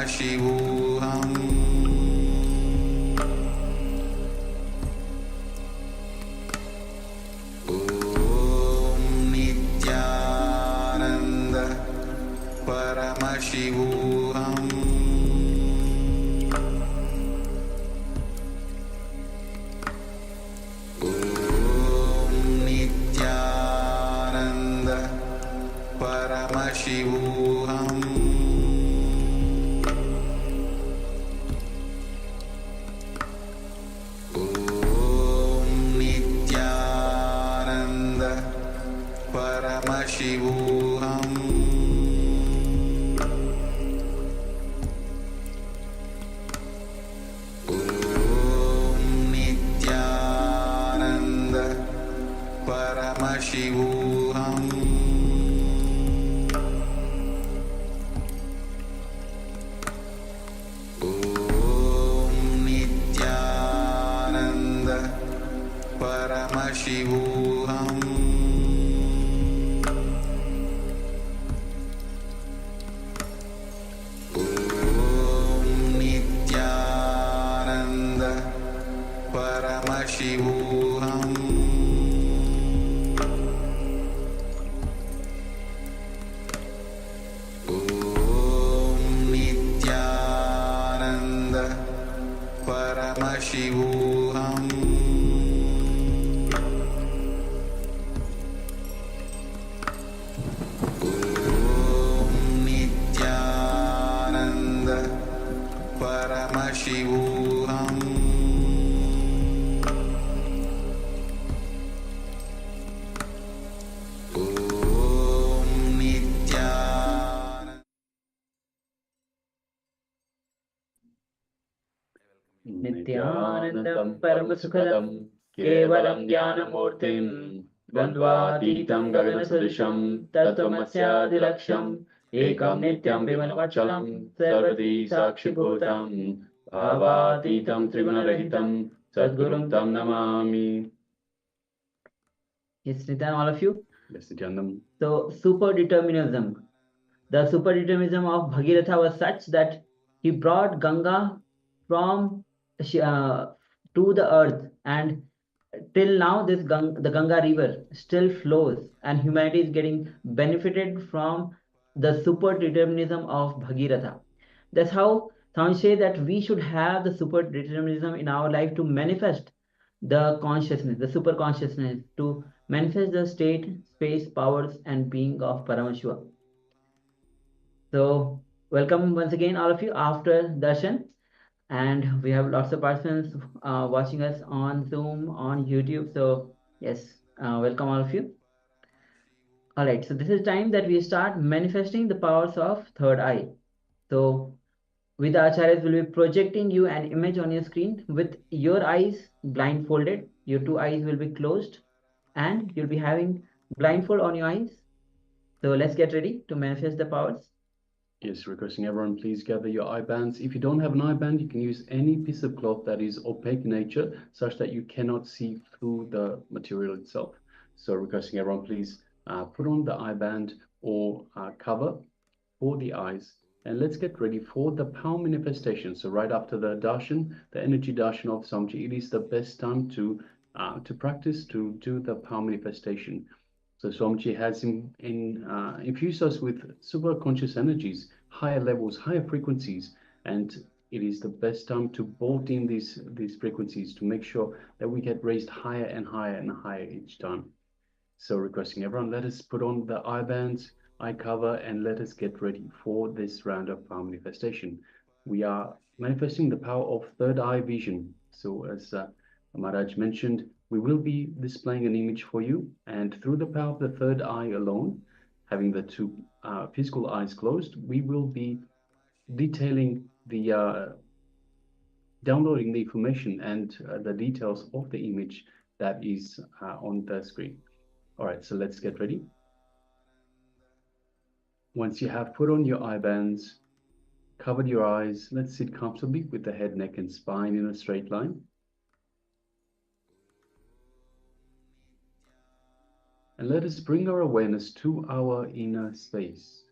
Paramashivoham Om Nithyananda Paramashivoham Om Nithyananda Paramashivoham Om Nithyananda Paramashivoham Om Nithyananda Paramashivoham Om Nithyananda Paramashivoham Om Nithyananda Paramashivoham Om Nithyananda Paramashivoham Om Nithyananda Paramashivoham Om Nithyananda Nithyanandam Paramasukadam Kevalam Jnanamurtim Dvandvatītam Gaganasudisham Tattvamasyaadilaksham Ekam Nityam Vimanavachalam Sarvati Sakshibhutam Bhavatītam Trigunarahitam Sadgurum Tam Namami. Yes, Nityan, all of you. Yes, Nityanandam. So, super determinism. The super determinism of Bhagiratha was such that he brought Ganga from to the earth, and till now the Ganga river still flows, and humanity is getting benefited from the super determinism of Bhagiratha. That's how some say that we should have the super determinism in our life to manifest the consciousness, the super consciousness, to manifest the state, space, powers, and being of Paramashiva. So, welcome once again, all of you, after darshan. And we have lots of participants watching us on Zoom, on YouTube. So, yes, welcome all of you. All right, so this is time that we start manifesting the powers of third eye. So, with the acharyas, will be projecting you an image on your screen with your eyes blindfolded. Your two eyes will be closed, and you'll be having blindfold on your eyes. So, let's get ready to manifest the powers. Yes, requesting everyone, please gather your eye bands. If you don't have an eye band, you can use any piece of cloth that is opaque in nature, such that you cannot see through the material itself. So requesting everyone, please put on the eye band or cover for the eyes. And let's get ready for the power manifestation. So right after the darshan, the energy darshan of Swamiji, it is the best time to practice, to do the power manifestation. So Swamiji has infused us with super conscious energies, higher levels, higher frequencies, and it is the best time to bolt in these frequencies to make sure that we get raised higher and higher and higher each time. So requesting everyone, let us put on the eye bands, eye cover, and let us get ready for this round of power manifestation. We are manifesting the power of third eye vision. So as Maharaj mentioned, we will be displaying an image for you, and through the power of the third eye alone, having the two physical eyes closed, we will be detailing the downloading the information and the details of the image that is on the screen. All right, so let's get ready. Once you have put on your eye bands, covered your eyes, let's sit comfortably with the head, neck, and spine in a straight line. And let us bring our awareness to our inner space.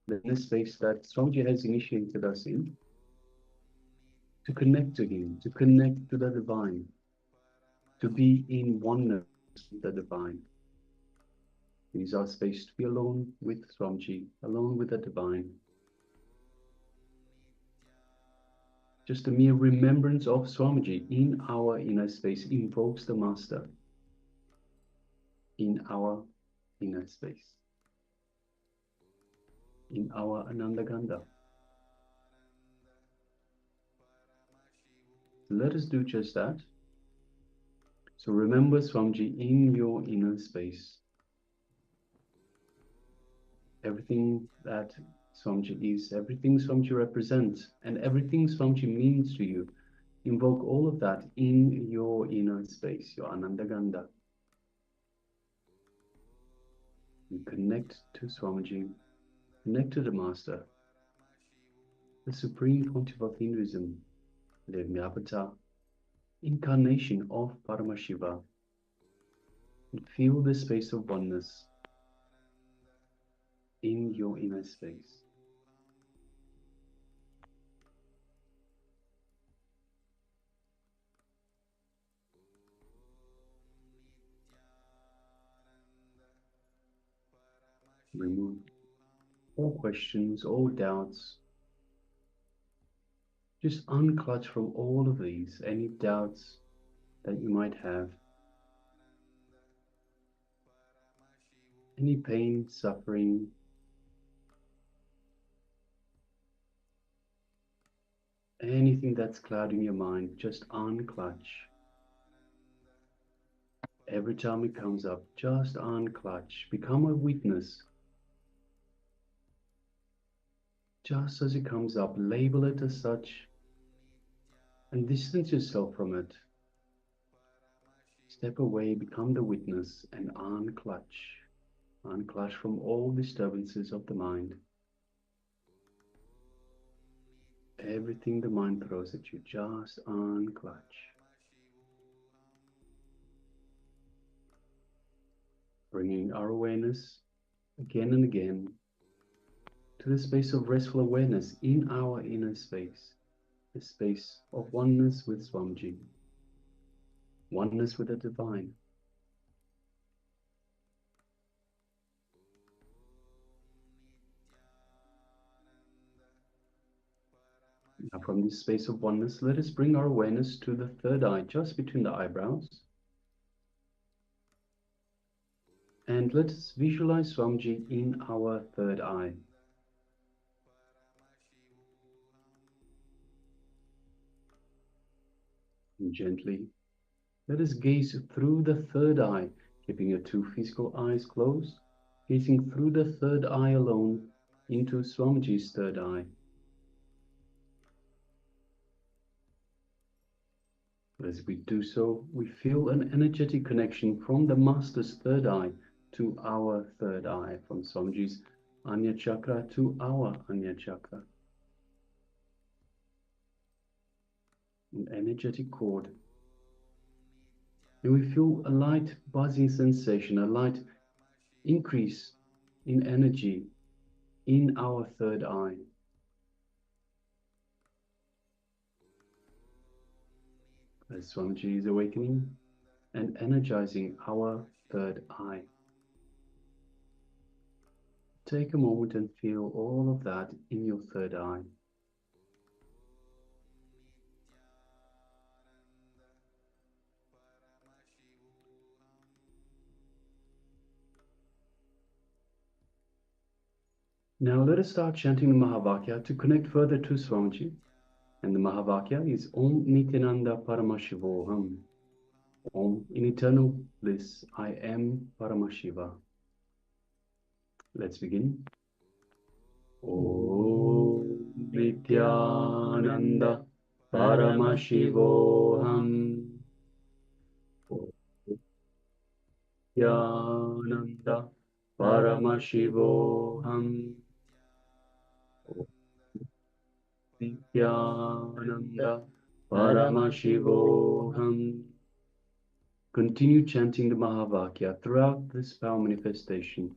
the inner space that Swamiji has initiated us in, to connect to Him, to connect to the divine, to be in oneness with the divine. It is our space to be alone with Swamiji, alone with the divine. Just a mere remembrance of Swamiji in our inner space invokes the Master in our inner space, in our Anandaganda. Let us do just that. So remember Swamiji in your inner space. Everything that Swamiji is, everything Swamiji represents, and everything Swamiji means to you. Invoke all of that in your inner space, your Anandaganda. And connect to Swamiji, connect to the Master, the Supreme Pontiff of Hinduism, the Avatar, incarnation of Paramashiva, and feel the space of oneness in your inner space. Remove all questions, all doubts. Just unclutch from all of these, any doubts that you might have, any pain, suffering, anything that's clouding your mind, just unclutch. Every time it comes up, just unclutch. Become a witness. Just as it comes up, label it as such and distance yourself from it. Step away, become the witness and unclutch. Unclutch from all disturbances of the mind. Everything the mind throws at you, just unclutch. Bringing our awareness again and again to the space of restful awareness in our inner space, the space of oneness with Swamiji, oneness with the divine. Now from this space of oneness, let us bring our awareness to the third eye, just between the eyebrows. And let us visualize Swamiji in our third eye. And gently, let us gaze through the third eye, keeping your two physical eyes closed, gazing through the third eye alone into Swamiji's third eye. As we do so, we feel an energetic connection from the Master's third eye to our third eye, from Swamiji's Anya Chakra to our Anya Chakra. An energetic cord. And we feel a light buzzing sensation, a light increase in energy in our third eye. As Swamiji is awakening and energizing our third eye. Take a moment and feel all of that in your third eye. Now let us start chanting the Mahavakya to connect further to Swamiji. And the Mahavakya is Om Nithyananda Paramashivoham. Om, in eternal bliss, I am Paramashiva. Let's begin. Om Nithyananda Paramashivoham. Om Nithyananda Paramashivoham. Om Nithyananda Paramashivoham. Continue chanting the Mahavakya throughout this power manifestation.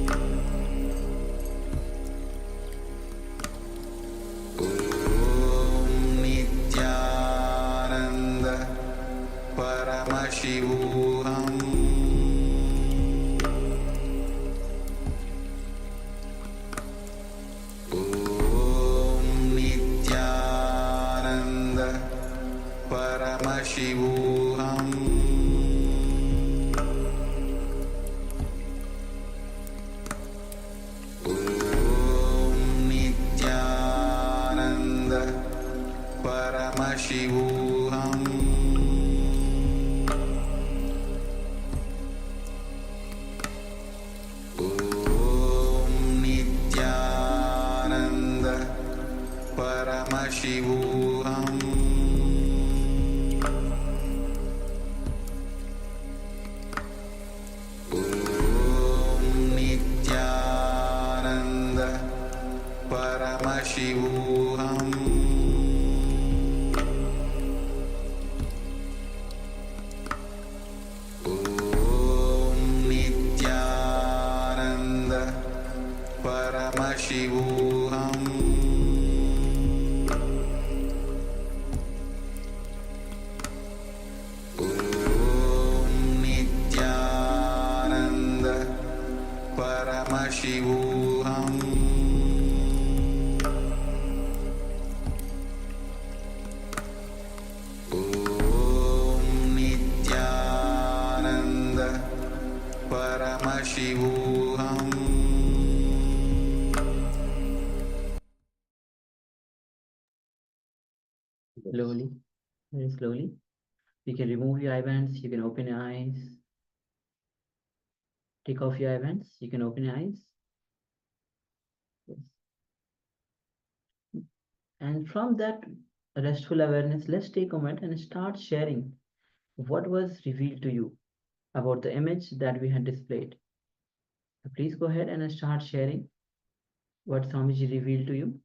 Paramashivoham Om Nithyananda Paramashivoham Om Nithyananda Paramashivoham Om Nithyananda Paramashivoham Om Nithyananda Paramashivoham Om Nithyananda Paramashivoham Slowly, very slowly. You can remove your eye bands, you can open your eyes. Take off your eye bands, you can open your eyes. Yes. And from that restful awareness, let's take a moment and start sharing what was revealed to you about the image that we had displayed. So please go ahead and start sharing what Swamiji revealed to you.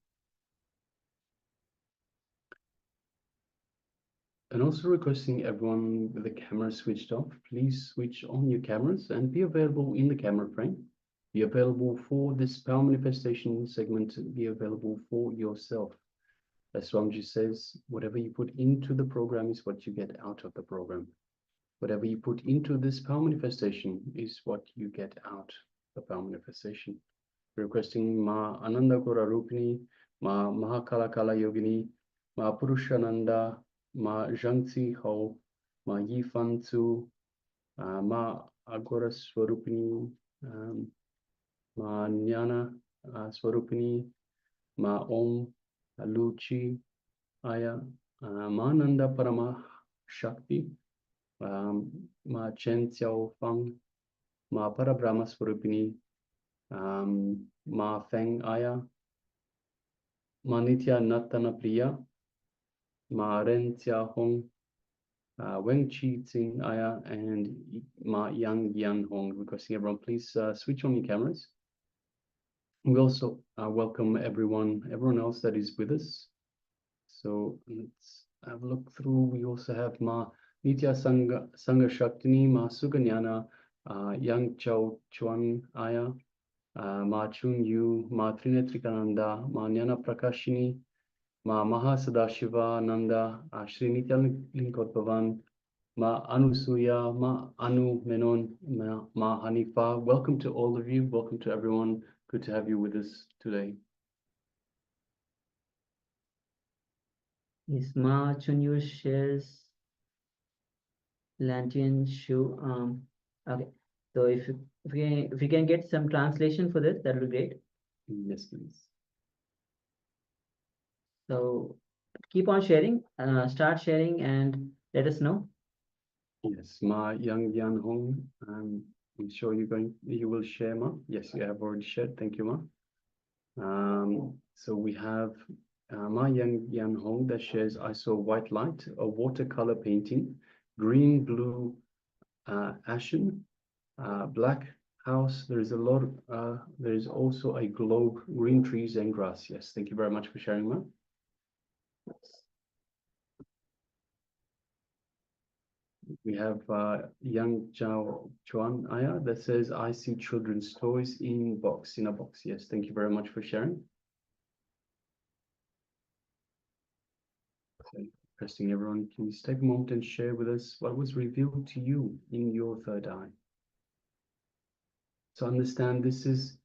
And also requesting everyone with the camera switched off, please switch on your cameras and be available in the camera frame. Be available for this power manifestation segment, be available for yourself. As Swamiji says, whatever you put into the program is what you get out of the program. Whatever you put into this power manifestation is what you get out of the power manifestation. Requesting Ma Ananda Gora Rupini, Ma Mahakala Kala Yogini, Ma Purushananda, Ma Zhangzi Ho, Ma Yifan Tzu, Ma Agora Swarupini, Ma Jnana Swarupini, Ma Om Luchi Aya, Ma Nanda Parama Shakti, Ma Chen Xiao Fang, Ma Parabrahma Swarupini, Ma Feng Aya, Ma Nithyananda Priya, Ma Ren Xia Hong, Weng Chi Tsing Aya, and Ma Yang Yan Hong. Requesting everyone, please switch on your cameras. We also welcome everyone else that is with us. So let's have a look through. We also have Ma Nitya Sangha Shaktini, Ma Suganyana, Yang Chao Chuan Aya, Ma Chun Yu, Ma Trinetrikananda, Ma Jnana Prakashini, Ma Mahasadashiva Nanda, Shri Nityalinkodbhavan, Ma Anusuya, Ma Anu Menon, Ma Hanifa. Welcome to all of you. Welcome to everyone. Good to have you with us today. Yes, Ma Chunyu shares Lantian Shu. Okay. So if we can get some translation for this, that would be great. Yes, please. So keep on sharing, start sharing and let us know. Yes, Ma Yang Yan Hong. I'm sure you will share, Ma. Yes, you have already shared. Thank you, Ma. So we have Ma Yang Yan Hong that shares, I saw white light, a watercolor painting, green, blue, ashen, black house. There is a lot of, there is also a globe, green trees and grass. Yes, thank you very much for sharing, Ma. We have Yang Chao Chuan Aya that says, I see children's toys in a box. Yes, thank you very much for sharing. Okay, requesting everyone, please take a moment and share with us what was revealed to you in your third eye. So understand this is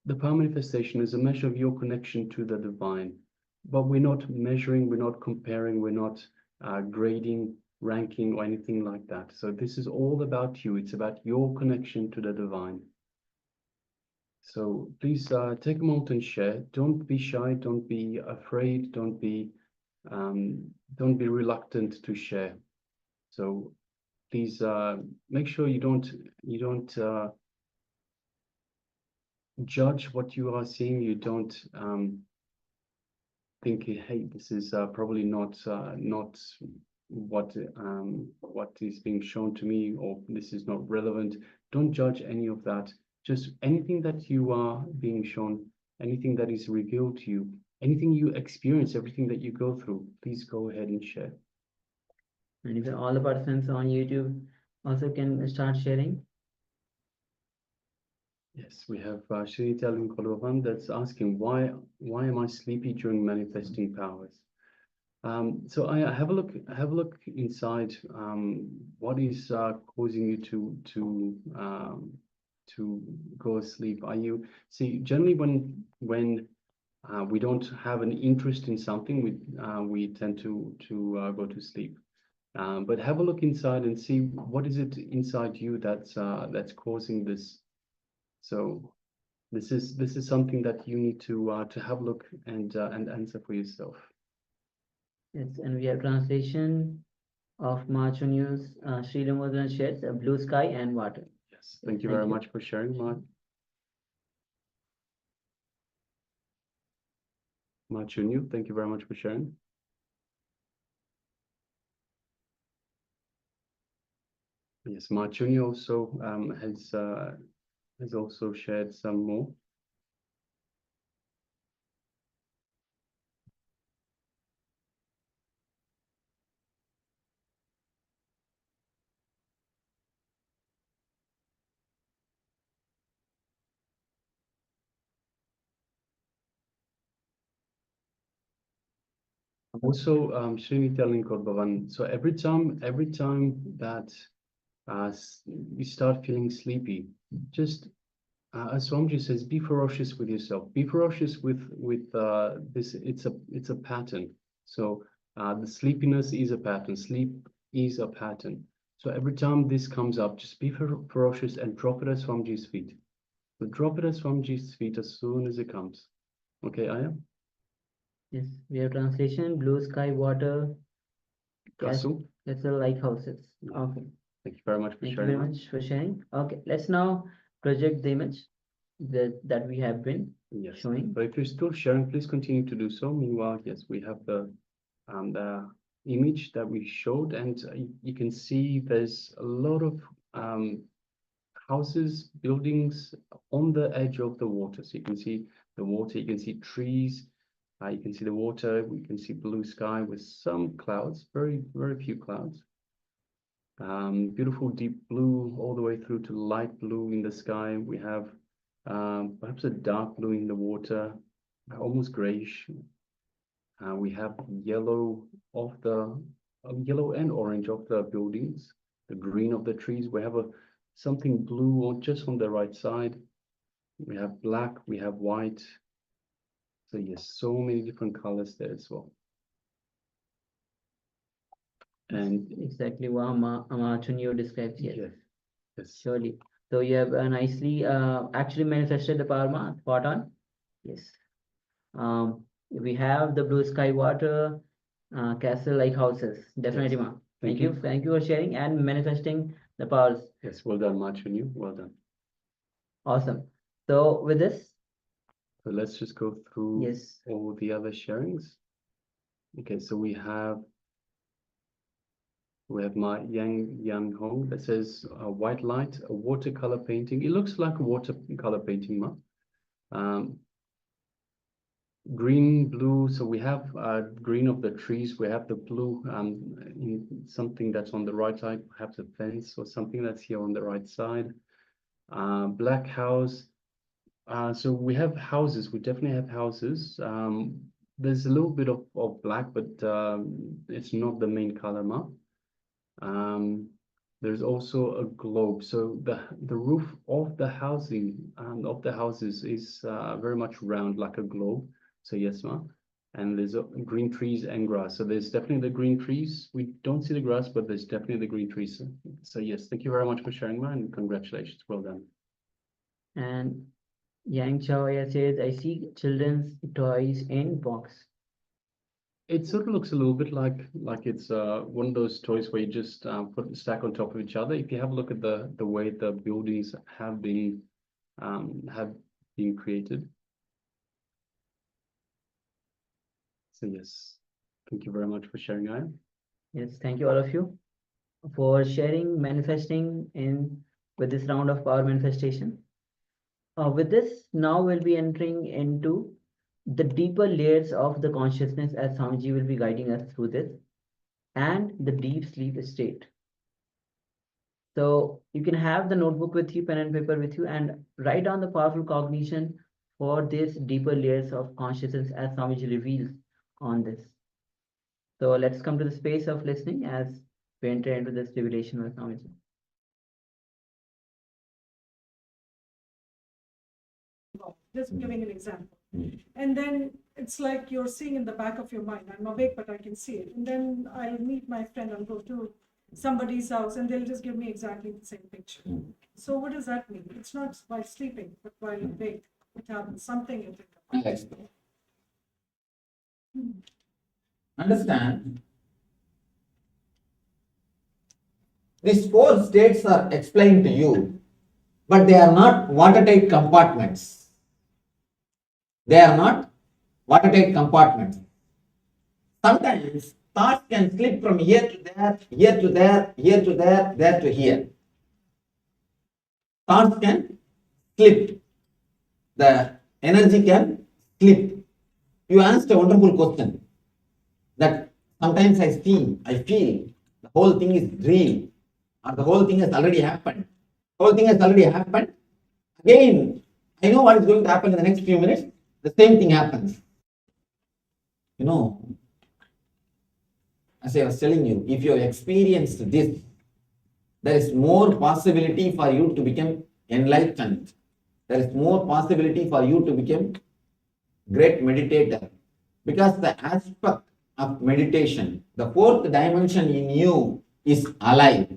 the power manifestation is a measure of your connection to the divine, but we're not measuring, we're not comparing, we're not grading, ranking, or anything like that. So this is all about you. It's about your connection to the divine. So please take a moment and share. Don't be shy. Don't be afraid. Don't be don't be reluctant to share. So please make sure you don't judge what you are seeing. You don't think, hey, this is probably not what is being shown to me, or this is not relevant. Don't judge any of that. Just anything that you are being shown, anything that is revealed to you, anything you experience, everything that you go through, please go ahead and share. And if all the participants on YouTube also can start sharing. Yes, we have Srinitya Linkolova that's asking, why am I sleepy during manifesting powers? So I have a look inside. What is causing you to go asleep? Are you generally when we don't have an interest in something, we tend to go to sleep. But have a look inside and see what is it inside you that's causing this. So this is something that you need to have a look and answer for yourself. Yes, and we have translation of Machu News. Sri Ramodhan shares blue sky and water. Yes, thank you very much for sharing, Machu. Thank you very much for sharing. Yes, Machu also has also shared some more. Also, Srinitya Linkolova. So every time that you start feeling sleepy, just as Swamiji says, be ferocious with yourself. Be ferocious with this. It's a pattern. So the sleepiness is a pattern. Sleep is a pattern. So every time this comes up, just be ferocious and drop it at Swamiji's feet. So drop it at Swamiji's feet as soon as it comes. Okay, Aya? Yes, we have translation, blue sky, water, Kasu? castle like houses. Okay. Thank you very much for Thank sharing. you very much for sharing. Okay, let's now project the image that we have been showing. But if you're still sharing, please continue to do so. Meanwhile, yes, we have the image that we showed, and you can see there's a lot of houses, buildings on the edge of the water. So you can see the water, you can see trees, you can see the water, we can see blue sky with some clouds, very, very few clouds. Beautiful deep blue all the way through to light blue in the sky. We have perhaps a dark blue in the water, almost grayish. We have yellow of the yellow and orange of the buildings, the green of the trees. We have something blue just on the right side. We have black, we have white. So yes, so many different colors there as well. And exactly what Machu describes here. Yes. Surely. So you have nicely actually manifested the Parma, spot on. Yes. We have the blue sky, water, castle like houses. Definitely, Yes. Ma. Thank you for sharing and manifesting the powers. Yes, well done, Machu. Well done. Awesome. So with this, so let's just go through all the other sharings. Okay, so we have my Yang Hong that says white light, a watercolor painting. It looks like a watercolor painting, Ma. Green, blue. So we have green of the trees. We have the blue in something that's on the right side, perhaps a fence or something that's here on the right side. Black house. So we have houses. We definitely have houses. There's a little bit of black, but it's not the main color, Ma. There's also a globe. So the roof of the housing of the houses is very much round like a globe. So yes, Ma. And there's green trees and grass. So there's definitely the green trees. We don't see the grass, but there's definitely the green trees. So yes, thank you very much for sharing, Ma, and congratulations. Well done. And Yang Chao says, I see children's toys in box. It sort of looks a little bit like it's one of those toys where you just put the stack on top of each other. If you have a look at the way the buildings have been created. So yes, thank you very much for sharing, Aya. Yes, thank you all of you for sharing, manifesting with this round of power manifestation. With this, now we'll be entering into the deeper layers of the consciousness as Swamiji will be guiding us through this, and the deep sleep state. So you can have the notebook with you, pen and paper with you, and write down the powerful cognition for these deeper layers of consciousness as Swamiji reveals on this. So let's come to the space of listening as we enter into this revelation with Swamiji. Just giving an example. And then it's like you're seeing in the back of your mind, I'm awake, but I can see it. And then I'll meet my friend, I'll go to somebody's house and they'll just give me exactly the same picture. So what does that mean? It's not while sleeping, but while awake. It happens, something you think about. Understand? These 4 states are explained to you, but they are not watertight compartments. They are not watertight compartments. Sometimes thoughts can slip from here to there, here to there, here to there, there to here. Thoughts can slip. The energy can slip. You asked a wonderful question that sometimes I feel the whole thing is real, or the whole thing has already happened. The whole thing has already happened. Again, I know what is going to happen in the next few minutes. The same thing happens. You know, as I was telling you, if you have experienced this, there is more possibility for you to become enlightened. There is more possibility for you to become great meditator. Because the aspect of meditation, the 4th dimension in you is alive.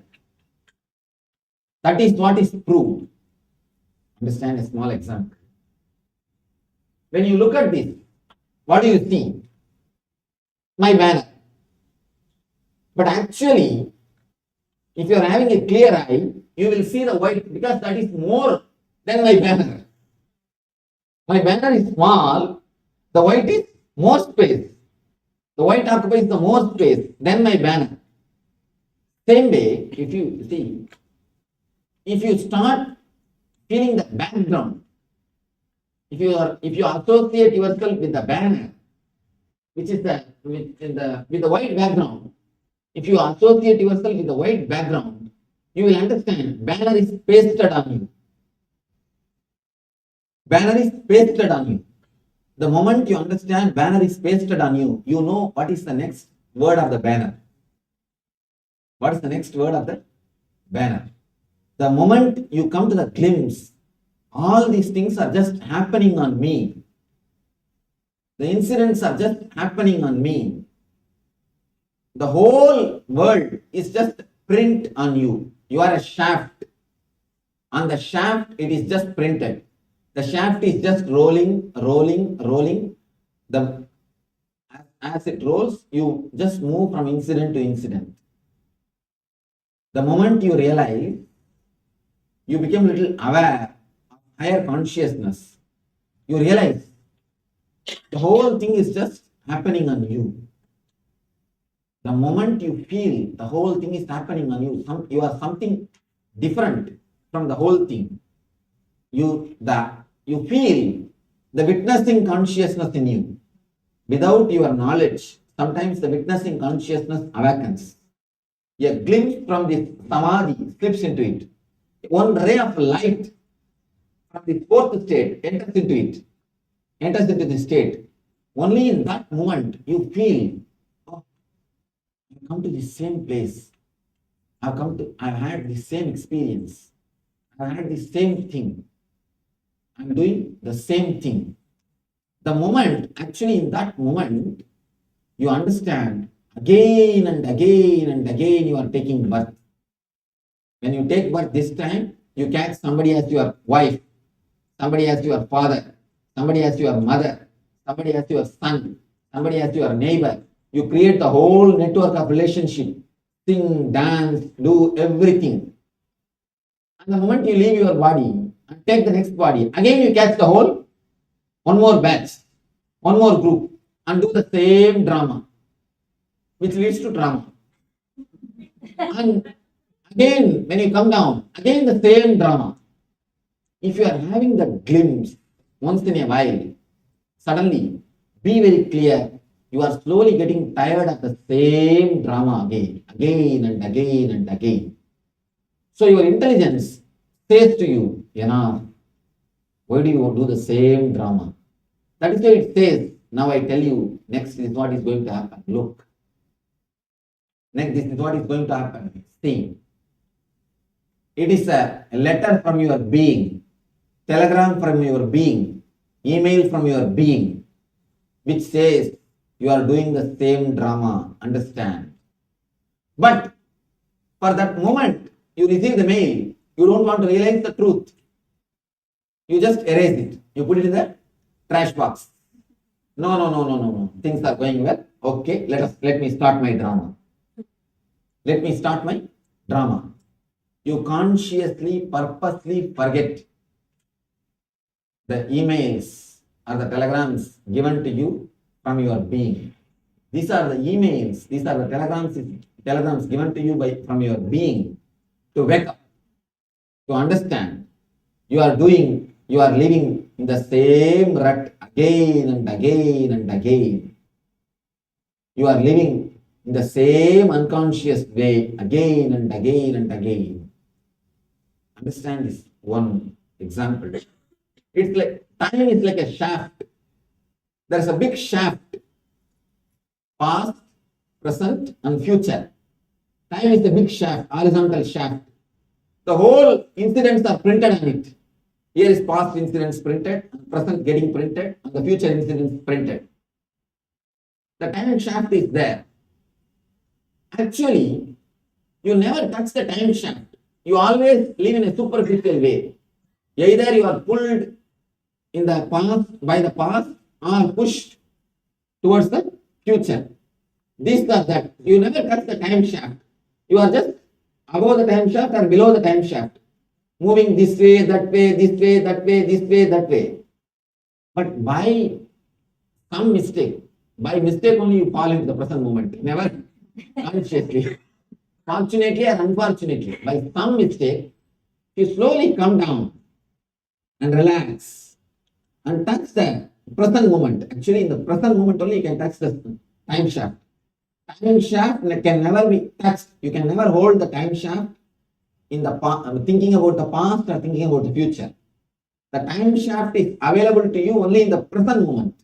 That is what is proved. Understand a small example. When you look at this, what do you see? My banner. But actually, if you are having a clear eye, you will see the white, because that is more than my banner. My banner is small, the white is more space. The white occupies the more space than my banner. Same way, if you see, if you start feeling the background, if you associate yourself with the banner, which is with the white background, if you associate yourself with the white background, you will understand banner is pasted on you. Banner is pasted on you. The moment you understand banner is pasted on you, you know what is the next word of the banner. What is the next word of the banner? The moment you come to the glimpse, all these things are just happening on me. The incidents are just happening on me. The whole world is just print on you. You are a shaft. On the shaft, it is just printed. The shaft is just rolling. As it rolls, you just move from incident to incident. The moment you realize, you become a little aware of higher consciousness. You realize the whole thing is just happening on you. The moment you feel the whole thing is happening on you, you are something different from the whole thing. You feel the witnessing consciousness in you. Without your knowledge, sometimes the witnessing consciousness awakens. A glimpse from this samadhi slips into it. One ray of light from the 4th state enters into the state. Only in that moment you feel, oh, I've come to the same place. I've had the same experience. I've had the same thing. I'm doing the same thing. The moment, actually in that moment, you understand again and again and again you are taking birth. When you take birth this time, you catch somebody as your wife, somebody as your father, somebody as your mother, somebody as your son, somebody as your neighbor, You create the whole network of relationship, sing, dance, do everything. And the moment you leave your body and take the next body, again you catch the whole, one more batch, one more group, and do the same drama, which leads to drama. And again, when you come down, again the same drama. If you are having the glimpse once in a while, suddenly be very clear. You are slowly getting tired of the same drama again and again and again. So your intelligence says to you, enough. Why do you do the same drama? That is why it says, now I tell you, next is what is going to happen. Look. Next, this is what is going to happen. See. It is a letter from your being, telegram from your being, email from your being, which says you are doing the same drama. Understand? But for that moment, you receive the mail, you don't want to realize the truth. You just erase it. You put it in the trash box. No. Things are going well. Okay, let me start my drama. Let me start my drama. You consciously, purposely forget the emails or the telegrams given to you from your being. These are the emails, these are the telegrams given to you from your being to wake up, to understand. You are living in the same rut again and again and again. You are living in the same unconscious way again and again and again. Understand this one example. It's like time is like a shaft. There is a big shaft. Past, present, and future. Time is a big shaft, horizontal shaft. The whole incidents are printed on it. Here is past incidents printed, present getting printed, and the future incidents printed. The time shaft is there. Actually, you never touch the time shaft. You always live in a superficial way. Either you are pulled in the past by the past or pushed towards the future. This or that. You never touch the time shaft. You are just above the time shaft or below the time shaft. Moving this way, that way, this way, that way, this way, that way. But by some mistake, only you fall into the present moment. Never consciously. Fortunately or unfortunately, by some mistake, you slowly come down and relax and touch the present moment. Actually, in the present moment only you can touch the time shaft. Time shaft can never be touched. You can never hold the time shaft in the thinking about the past or thinking about the future. The time shaft is available to you only in the present moment.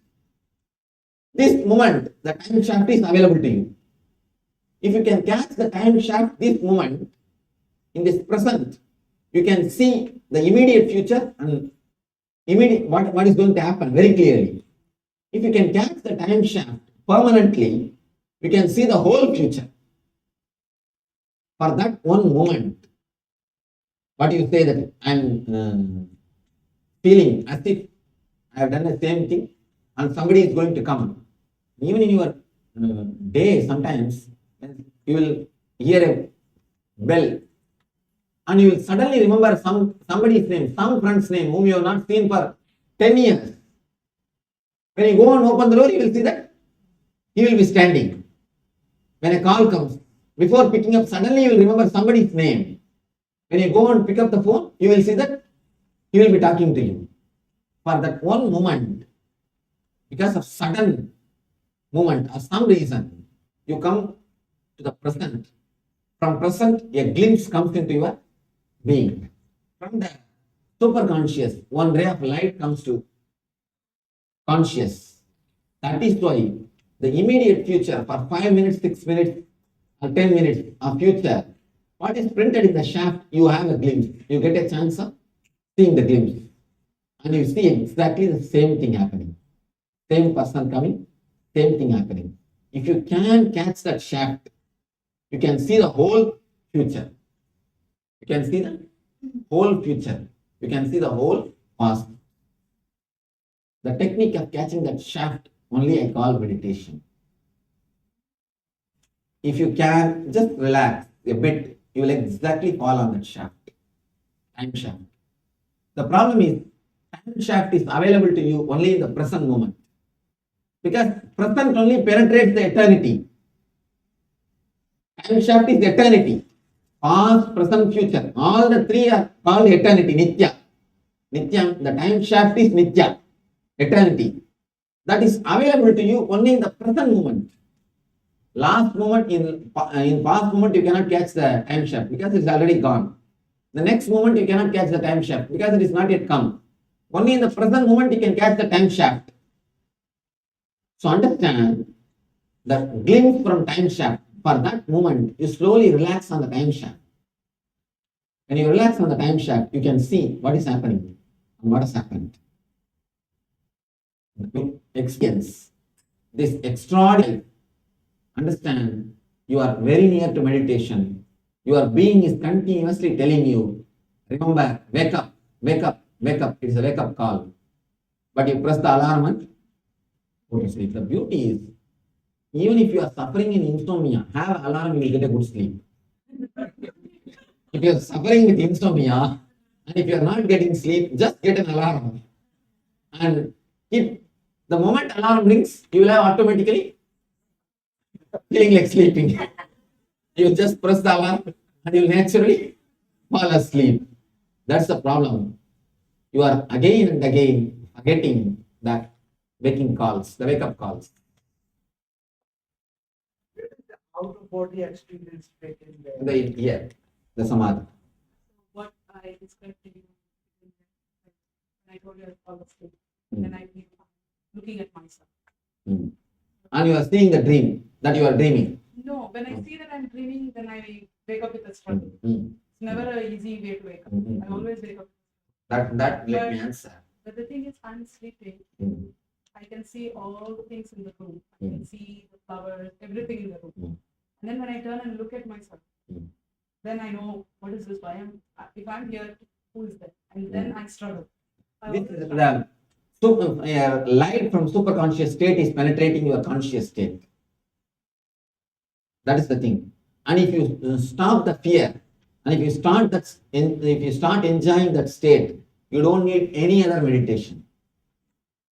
This moment, the time shaft is available to you. If you can catch the time shaft this moment, in this present, you can see the immediate future and what is going to happen very clearly. If you can catch the time shaft permanently, you can see the whole future. For that one moment, what you say that I'm feeling as if I have done the same thing and somebody is going to come. Even in your day, sometimes you will hear a bell and you will suddenly remember somebody's name, some friend's name whom you have not seen for 10 years. When you go and open the door, you will see that he will be standing. When a call comes, before picking up, suddenly you will remember somebody's name. When you go and pick up the phone, you will see that he will be talking to you. For that one moment, because of sudden moment or some reason, you come to the present. From present, a glimpse comes into your being. From the superconscious, one ray of light comes to conscious. That is why the immediate future for 5 minutes, 6 minutes, or 10 minutes of future, what is printed in the shaft, you have a glimpse. You get a chance of seeing the glimpse. And you see exactly the same thing happening. Same person coming, same thing happening. If you can catch that shaft, you can see the whole future. You can see the whole future. You can see the whole past. The technique of catching that shaft only I call meditation. if you can just relax a bit, you will exactly fall on that shaft, time shaft. The problem is, time shaft is available to you only in the present moment. Because present only penetrates the eternity. Time shaft is eternity. Past, present, future. All the three are called eternity, Nithya. Nithya, the time shaft is Nithya, eternity. That is available to you only in the present moment. Last moment, in past moment, you cannot catch the time shaft because it's already gone. The next moment, you cannot catch the time shaft because it is not yet come. Only in the present moment, you can catch the time shaft. So understand that glimpse from time shaft. For that moment, you slowly relax on the time shaft. When you relax on the time shaft, you can see what is happening and what has happened. Experience this extraordinary. Understand, you are very near to meditation. Your being is continuously telling you, remember, wake up, wake up, wake up. It's a wake up call. But you press the alarm and go to sleep. The beauty is, even if you are suffering in insomnia, have an alarm, you will get a good sleep. If you are suffering with insomnia, and if you are not getting sleep, just get an alarm. And if the moment alarm rings, you will have automatically feeling like sleeping. You just press the alarm and you will naturally fall asleep. That's the problem. You are again and again forgetting that waking calls, the wake up calls. Out of body experience taken there. The samadhi. What I described to you, when I told you I fall asleep, then I keep looking at myself. And you are seeing the dream that you are dreaming. No, when I see that I'm dreaming, then I wake up with a struggle. Mm. It's never an easy way to wake up. I always wake up. That let me answer. But the thing is, I'm sleeping. Mm. I can see all the things in the room. I can see the flowers, everything in the room. Mm. And then when I turn and look at myself, Mm. then I know what is this? If I'm here, who is that? And then I struggle. This is the light from superconscious state is penetrating your conscious state. That is the thing. And if you stop the fear, and if you start enjoying that state, you don't need any other meditation.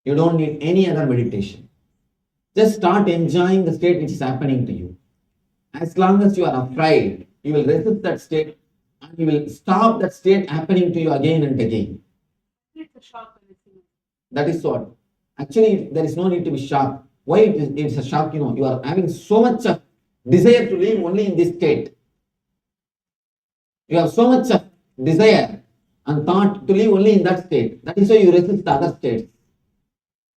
You don't need any other meditation. Just start enjoying the state which is happening to you. As long as you are afraid, you will resist that state and you will stop that state happening to you again and again. It's a shock when I see it. That is what. Actually, there is no need to be shocked. Why it's a shock? You are having so much of desire to live only in this state. You have so much of desire and thought to live only in that state. That is why you resist the other states.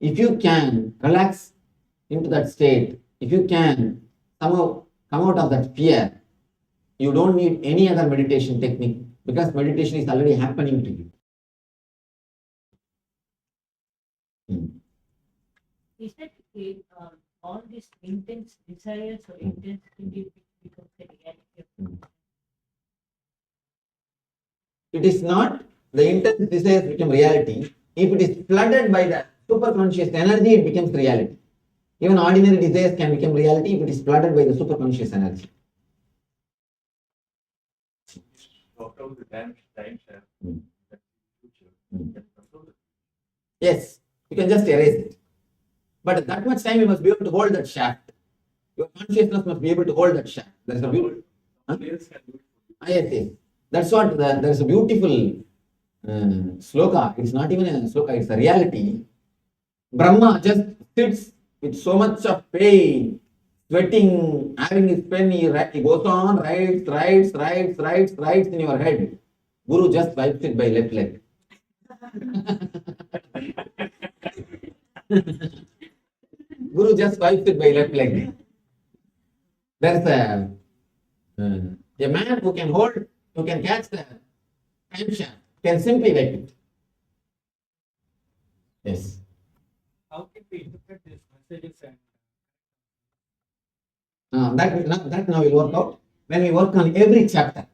If you can relax into that state, if you can somehow come out of that fear, you don't need any other meditation technique because meditation is already happening to you. Is that all these intense desires or intense thinking becomes a reality of It is not the intense desires become reality. If it is flooded by the superconscious energy, it becomes reality. Even ordinary desires can become reality if it is flooded by the superconscious energy. Walk out the time shaft. Mm. That's the future. Mm. Can control it. Yes, you can just erase it. But at that much time, you must be able to hold that shaft. Your consciousness must be able to hold that shaft. That's a beautiful. Huh? Players can do it for you. Yes, yes. That's what there is a beautiful sloka. It's not even a sloka, it's a reality. Brahma just sits with so much of pain, sweating, having his pen, he goes on, writes in your head. Guru just wipes it by left leg. Guru just wipes it by left leg. There's a man who can catch the time shaft, can simply wipe it. Yes. How can we interpret these messages and That now will work out when we work on every chapter.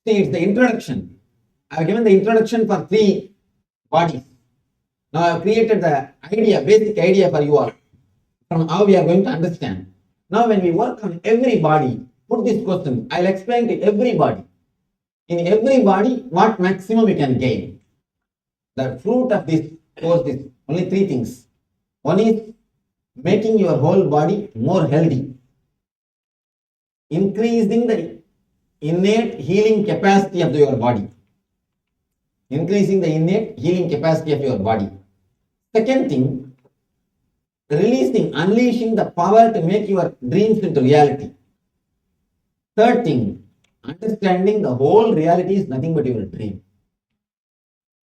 See, it's the introduction. I have given the introduction for 3 bodies. Now I have created the idea, basic idea for you all from how we are going to understand. Now when we work on everybody, put this question, I'll explain to everybody. In every body, what maximum you can gain. The fruit of this course is only three things. One is making your whole body more healthy, increasing the innate healing capacity of your body, increasing the innate healing capacity of your body. Second thing, unleashing the power to make your dreams into reality. Third thing, understanding the whole reality is nothing but your dream.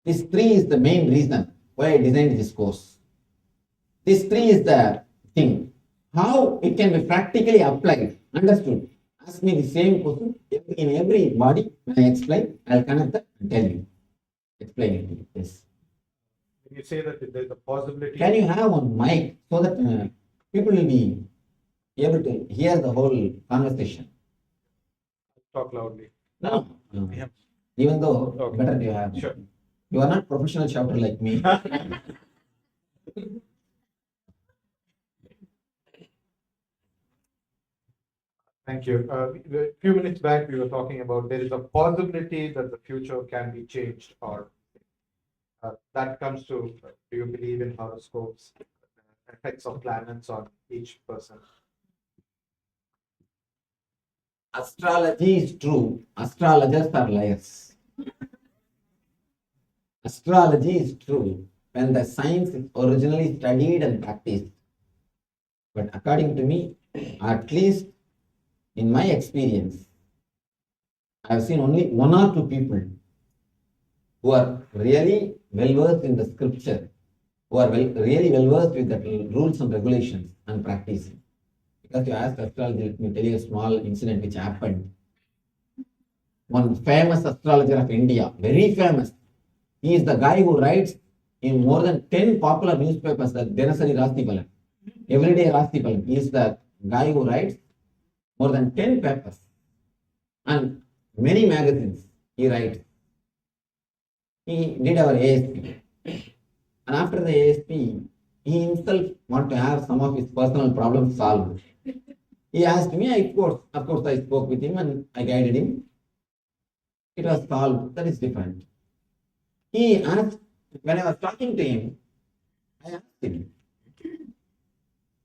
This three is the main reason why I designed this course. This three is the thing. How it can be practically applied, understood. Ask me the same question in every body. When I explain, I'll connect that and tell you. Explain it to you. Yes. When you say that there's a possibility. Can you have one mic so that people will be able to hear the whole conversation? Talk loudly. No. Yeah. Even though Okay. better you have. Sure. You are not professional shouter like me. Thank you. A few minutes back, we were talking about there is a possibility that the future can be changed, or that comes to, do you believe in horoscopes, effects of planets on each person? Astrology is true. Astrologers are liars. Astrology is true when the science is originally studied and practiced. But according to me, at least in my experience, I have seen only one or two people who are really well versed in the scripture, who are really well versed with the rules and regulations and practicing. Because you asked astrology, let me tell you a small incident which happened. One famous astrologer of India, very famous. He is the guy who writes in more than 10 popular newspapers, the Dinasari Rasti Palan. Everyday Rasti Palan. He is the guy who writes more than 10 papers and many magazines he writes. He did our ASP. And after the ASP, he himself wanted to have some of his personal problems solved. He asked me, of course I spoke with him and I guided him. It was solved. That is different. He asked, when I was talking to him, I asked him,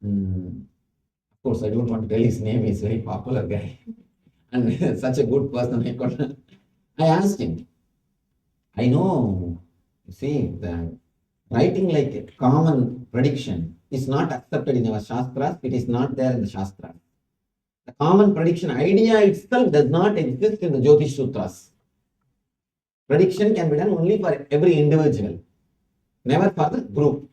of course I don't want to tell his name, he's a very popular guy and such a good person. I asked him, I know, you see, the writing like a common prediction is not accepted in our Shastras, it is not there in the Shastras. The common prediction idea itself does not exist in the Jyotish Sutras. Prediction can be done only for every individual, never for the group.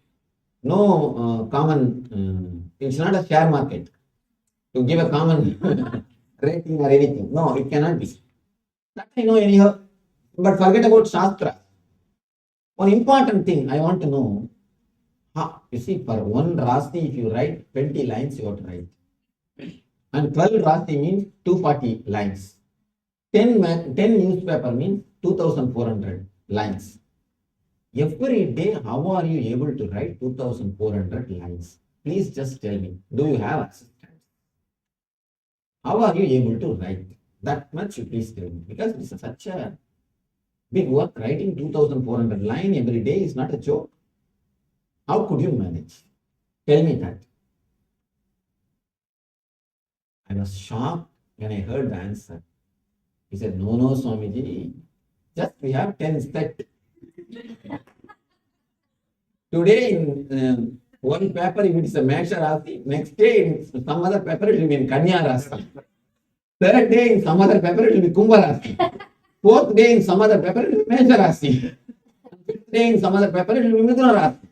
No common, it's not a share market to give a common rating or anything. No, it cannot be. That I know anyhow. But forget about Shastra. One important thing I want to know, you see, for one Rasti, if you write 20 lines, you have to write. And 12 Rasti means 240 lines. 10 newspaper means 2,400 lines. Every day, how are you able to write 2,400 lines? Please just tell me, do you have assistants? How are you able to write that much? You please tell me, because it's such a big work. Writing 2,400 lines every day is not a joke. How could you manage? Tell me that. I was shocked when I heard the answer. He said, no, Swamiji, just we have 10 set. Today in one paper, if it is a Mesha Rasi, next day in some other paper, it will be in Kanya Rasi. Third day in some other paper, it will be Kumbha Rasi. Fourth day in some other paper, it will be Mesha Rasi. Fifth day in some other paper, it will be Mithuna Rasi.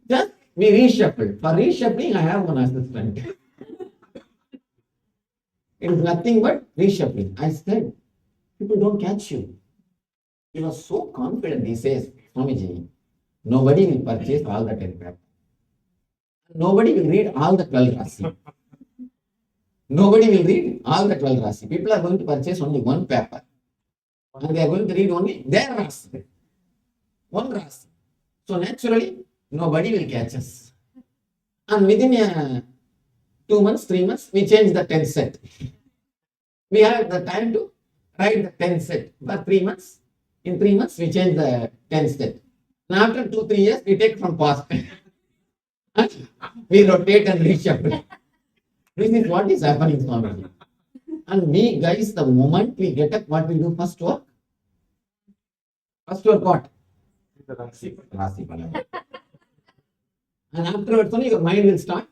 Just we reshuffle. For reshuffling, I have one assistant. It is nothing but reshuffling. I said, people don't catch you. He was so confident. He says, Swamiji, nobody will purchase all the 10 papers. Nobody will read all the 12 Rasi. Nobody will read all the 12 Rasi. People are going to purchase only one paper. And they are going to read only their Rasi. One Rasi. So naturally, nobody will catch us. And within a 2 months, 3 months, we change the 10th set. We have the time to write the 10th set for 3 months. In 3 months, we change the 10th set. And after 2-3 years, we take from past. We rotate and reshuffle. This is what is happening, Swami. And we guys, the moment we get up, what we do first work? First work what? Rasi Phala. And afterwards only your mind will start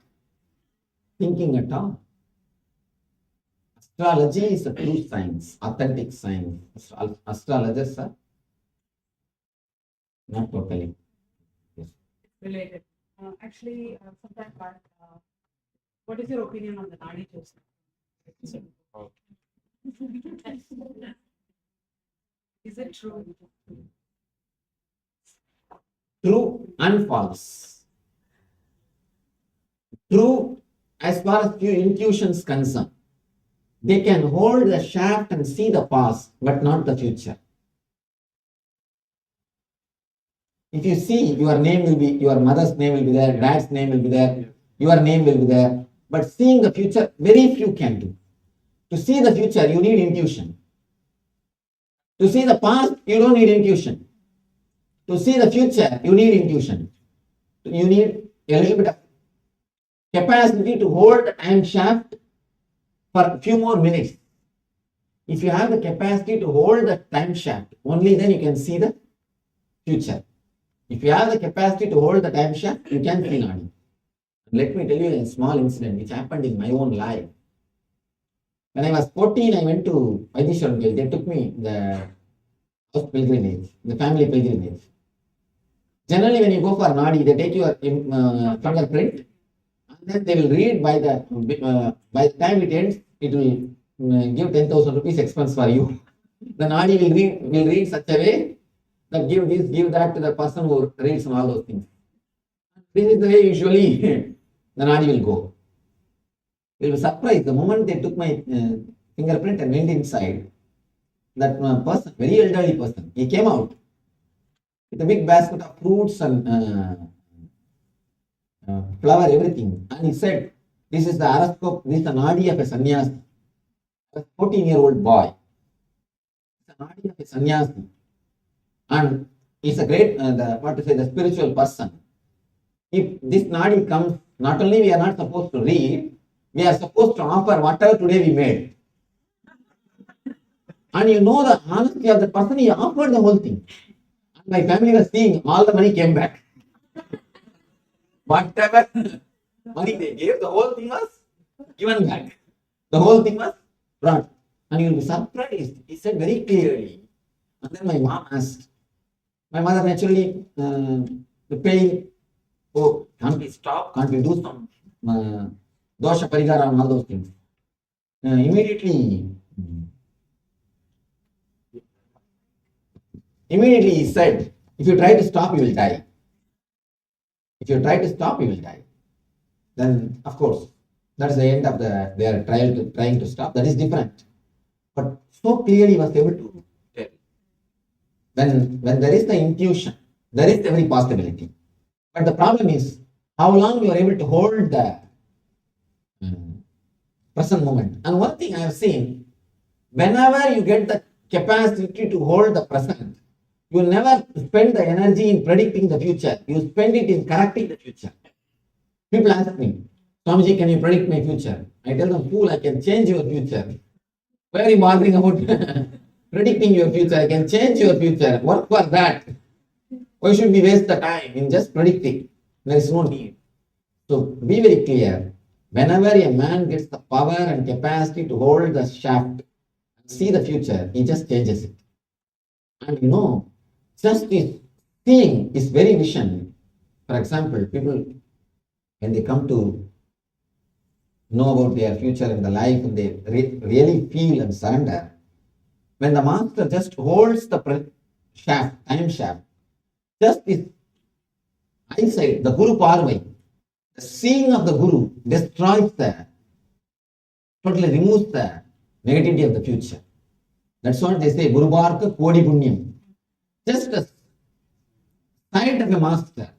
thinking at all. Astrology is a true science, authentic science. Astrologers are not totally. Yes. Related. Actually, sometime back, what is your opinion on the Nadi Jyotsna? Is it true? True and false. True as far as your intuition is concerned. They can hold the shaft and see the past, but not the future. If you see, your name will be, your mother's name will be there, dad's name will be there, your name will be there. But seeing the future, very few can do. To see the future, you need intuition. To see the past, you don't need intuition. To see the future, you need intuition. You need a little bit of capacity to hold the time shaft for a few more minutes. If you have the capacity to hold the time shaft, only then you can see the future. If you have the capacity to hold the time shaft, you can see Nadi. Let me tell you a small incident which happened in my own life. When I was 14, I went to Vaidishwaran Village. They took me the house pilgrimage, the family pilgrimage. Generally, when you go for Nadi, they take your fingerprint, and then they will read by the time it ends, it will give 10,000 rupees expense for you. The Nadi will read such a way that give this, give that to the person who reads and all those things. This is the way usually the Nadi will go. You will be surprised the moment they took my fingerprint and went inside. That person, very elderly person, he came out with a big basket of fruits and flower, everything. And he said, this is the horoscope, this is the Nadi of a sannyasi. A 14-year-old boy. It's the Nadi of a sannyasi. And he's a great, the spiritual person. If this Nadi comes, not only we are not supposed to read, we are supposed to offer whatever today we made. And you know the honesty of the person, he offered the whole thing. And my family was seeing, all the money came back. Whatever money they gave, the whole thing was given back. The whole thing was brought. And you will be surprised. He said very clearly. And then my mom asked, my mother naturally, the pain, oh, can't we stop? Can't we do some dosha parigara and all those things? Immediately he said, if you try to stop, you will die. If you try to stop, you will die. Then, of course, that's the end of their trying to stop. That is different. But so clearly he was able to tell. When there is the intuition, there is every possibility. But the problem is how long you are able to hold the present moment. And one thing I have seen, whenever you get the capacity to hold the present, you never spend the energy in predicting the future. You spend it in correcting the future. People ask me, Swamiji, can you predict my future? I tell them, fool, I can change your future. Why are you bothering about predicting your future? I can change your future. Work for that. Why should we waste the time in just predicting? There is no need. So be very clear. Whenever a man gets the power and capacity to hold the shaft and see the future, he just changes it. And you know, just this seeing is very vision. For example, people, when they come to know about their future and the life, and they really feel and surrender, when the master just holds the shaft, time shaft, just this eyesight, the Guru Parvai, the seeing of the Guru destroys totally removes the negativity of the future. That's what they say, Guru Bharka Kodi Punyam. Just a sight of a master.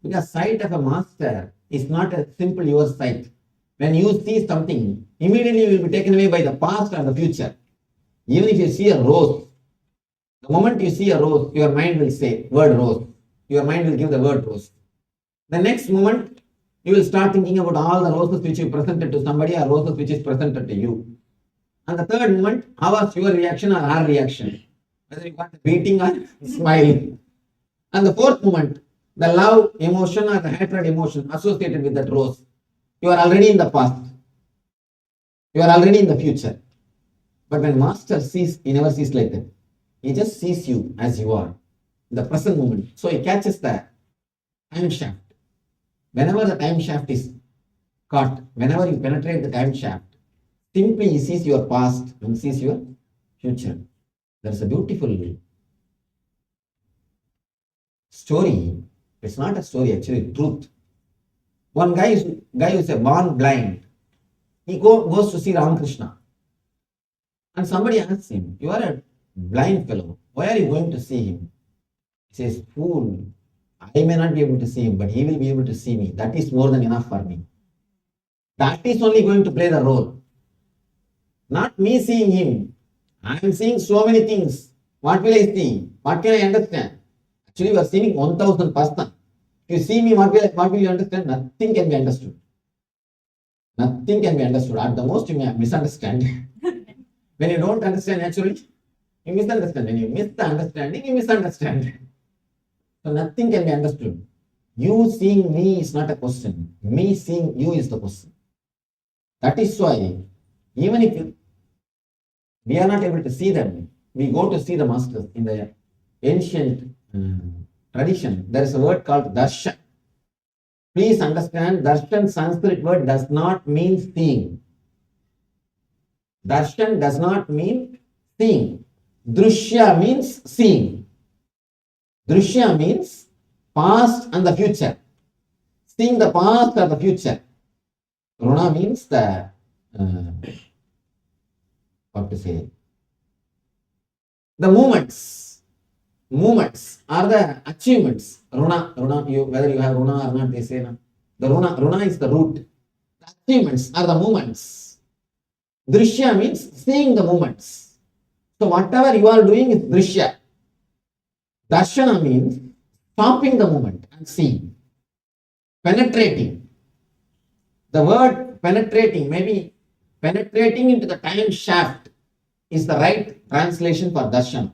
Because sight of a master is not a simple your sight. When you see something, immediately you will be taken away by the past and the future. Even if you see a rose, the moment you see a rose, your mind will say word rose. Your mind will give the word rose. The next moment, you will start thinking about all the roses which you presented to somebody or roses which is presented to you. And the third moment, how was your reaction or her reaction? Whether you got the beating or smiling. And the fourth moment, the love emotion or the hatred emotion associated with that rose. You are already in the past. You are already in the future. But when Master sees, he never sees like that. He just sees you as you are, in the present moment. So he catches the time shaft. Whenever the time shaft is caught, whenever you penetrate the time shaft, simply he sees your past and sees your future. That's a beautiful story. It's not a story, actually, truth. One guy who is born blind. He goes to see Ramakrishna. And somebody asks him, you are a blind fellow. Why are you going to see him? He says, fool, I may not be able to see him, but he will be able to see me. That is more than enough for me. That is only going to play the role. Not me seeing him. I am seeing so many things. What will I see? What can I understand? Actually, you are seeing 1000%. If you see me, what will you understand? Nothing can be understood. Nothing can be understood. At the most, you may misunderstand. When you don't understand naturally, you misunderstand. When you miss the understanding, you misunderstand. So nothing can be understood. You seeing me is not a question. Me seeing you is the question. That is why, even if we are not able to see them, we go to see the masters in the ancient tradition. There is a word called darshan. Please understand, darshan Sanskrit word does not mean seeing. Darshan does not mean seeing. Drushya means seeing. Drushya means past and the future. Seeing the past or the future. Runa means the, what to say, the moments. Moments are the achievements. Runa, whether you have Runa or not, they say. No? The Runa is the root. The achievements are the moments. Drishya means seeing the moments. So whatever you are doing is drishya. Darshana means stopping the moment and seeing. Penetrating. The word penetrating, maybe penetrating into the time shaft is the right translation for darshana.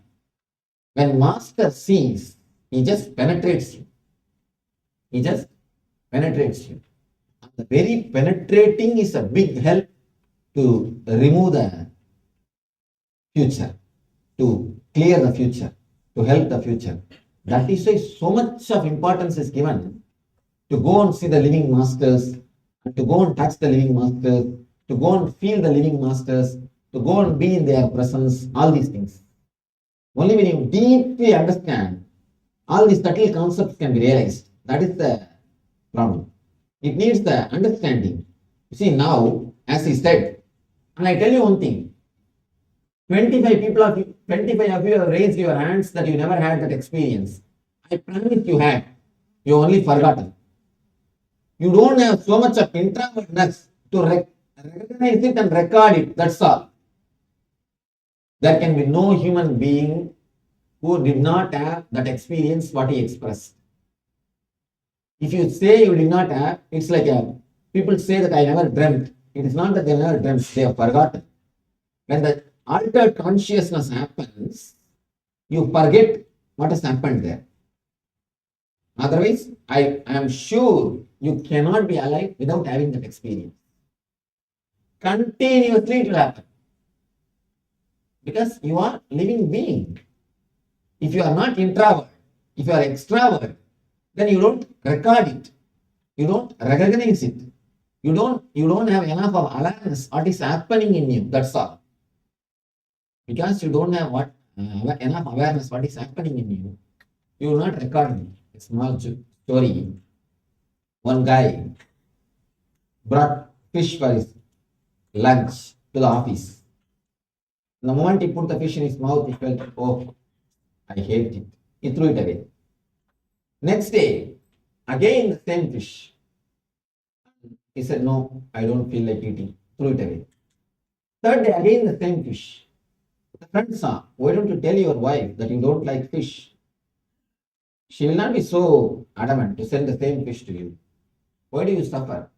When master sees, he just penetrates you. He just penetrates you. And the very penetrating is a big help to remove the future, to clear the future, to help the future. That is why so much of importance is given to go and see the living masters, and to go and touch the living masters, to go and feel the living masters, to go and be in their presence, all these things. Only when you deeply understand, all these subtle concepts can be realized. That is the problem. It needs the understanding. You see, now, as he said, and I tell you one thing, 25 of you have raised your hands that you never had that experience. I promise you had. You only forgotten. You don't have so much of introvertness to recognize it and record it. That's all. There can be no human being who did not have that experience what he expressed. If you say you did not have, it's like people say that I never dreamt. It is not that they never dreamt, they have forgotten. When the altered consciousness happens, you forget what has happened there. Otherwise, I am sure you cannot be alive without having that experience. Continuously it will happen. Because you are a living being. If you are not introvert, if you are extrovert, then you don't record it. You don't recognize it. You don't have enough of awareness what is happening in you. That's all. Because you don't have enough awareness what is happening in you, you will not record it. A small story. One guy brought fish for his lunch to the office. The moment he put the fish in his mouth, he felt, oh, I hate it. He threw it away. Next day, again the same fish. He said, no, I don't feel like eating. Threw it away. Third day, again the same fish. The friend saw, why don't you tell your wife that you don't like fish? She will not be so adamant to send the same fish to you. Why do you suffer?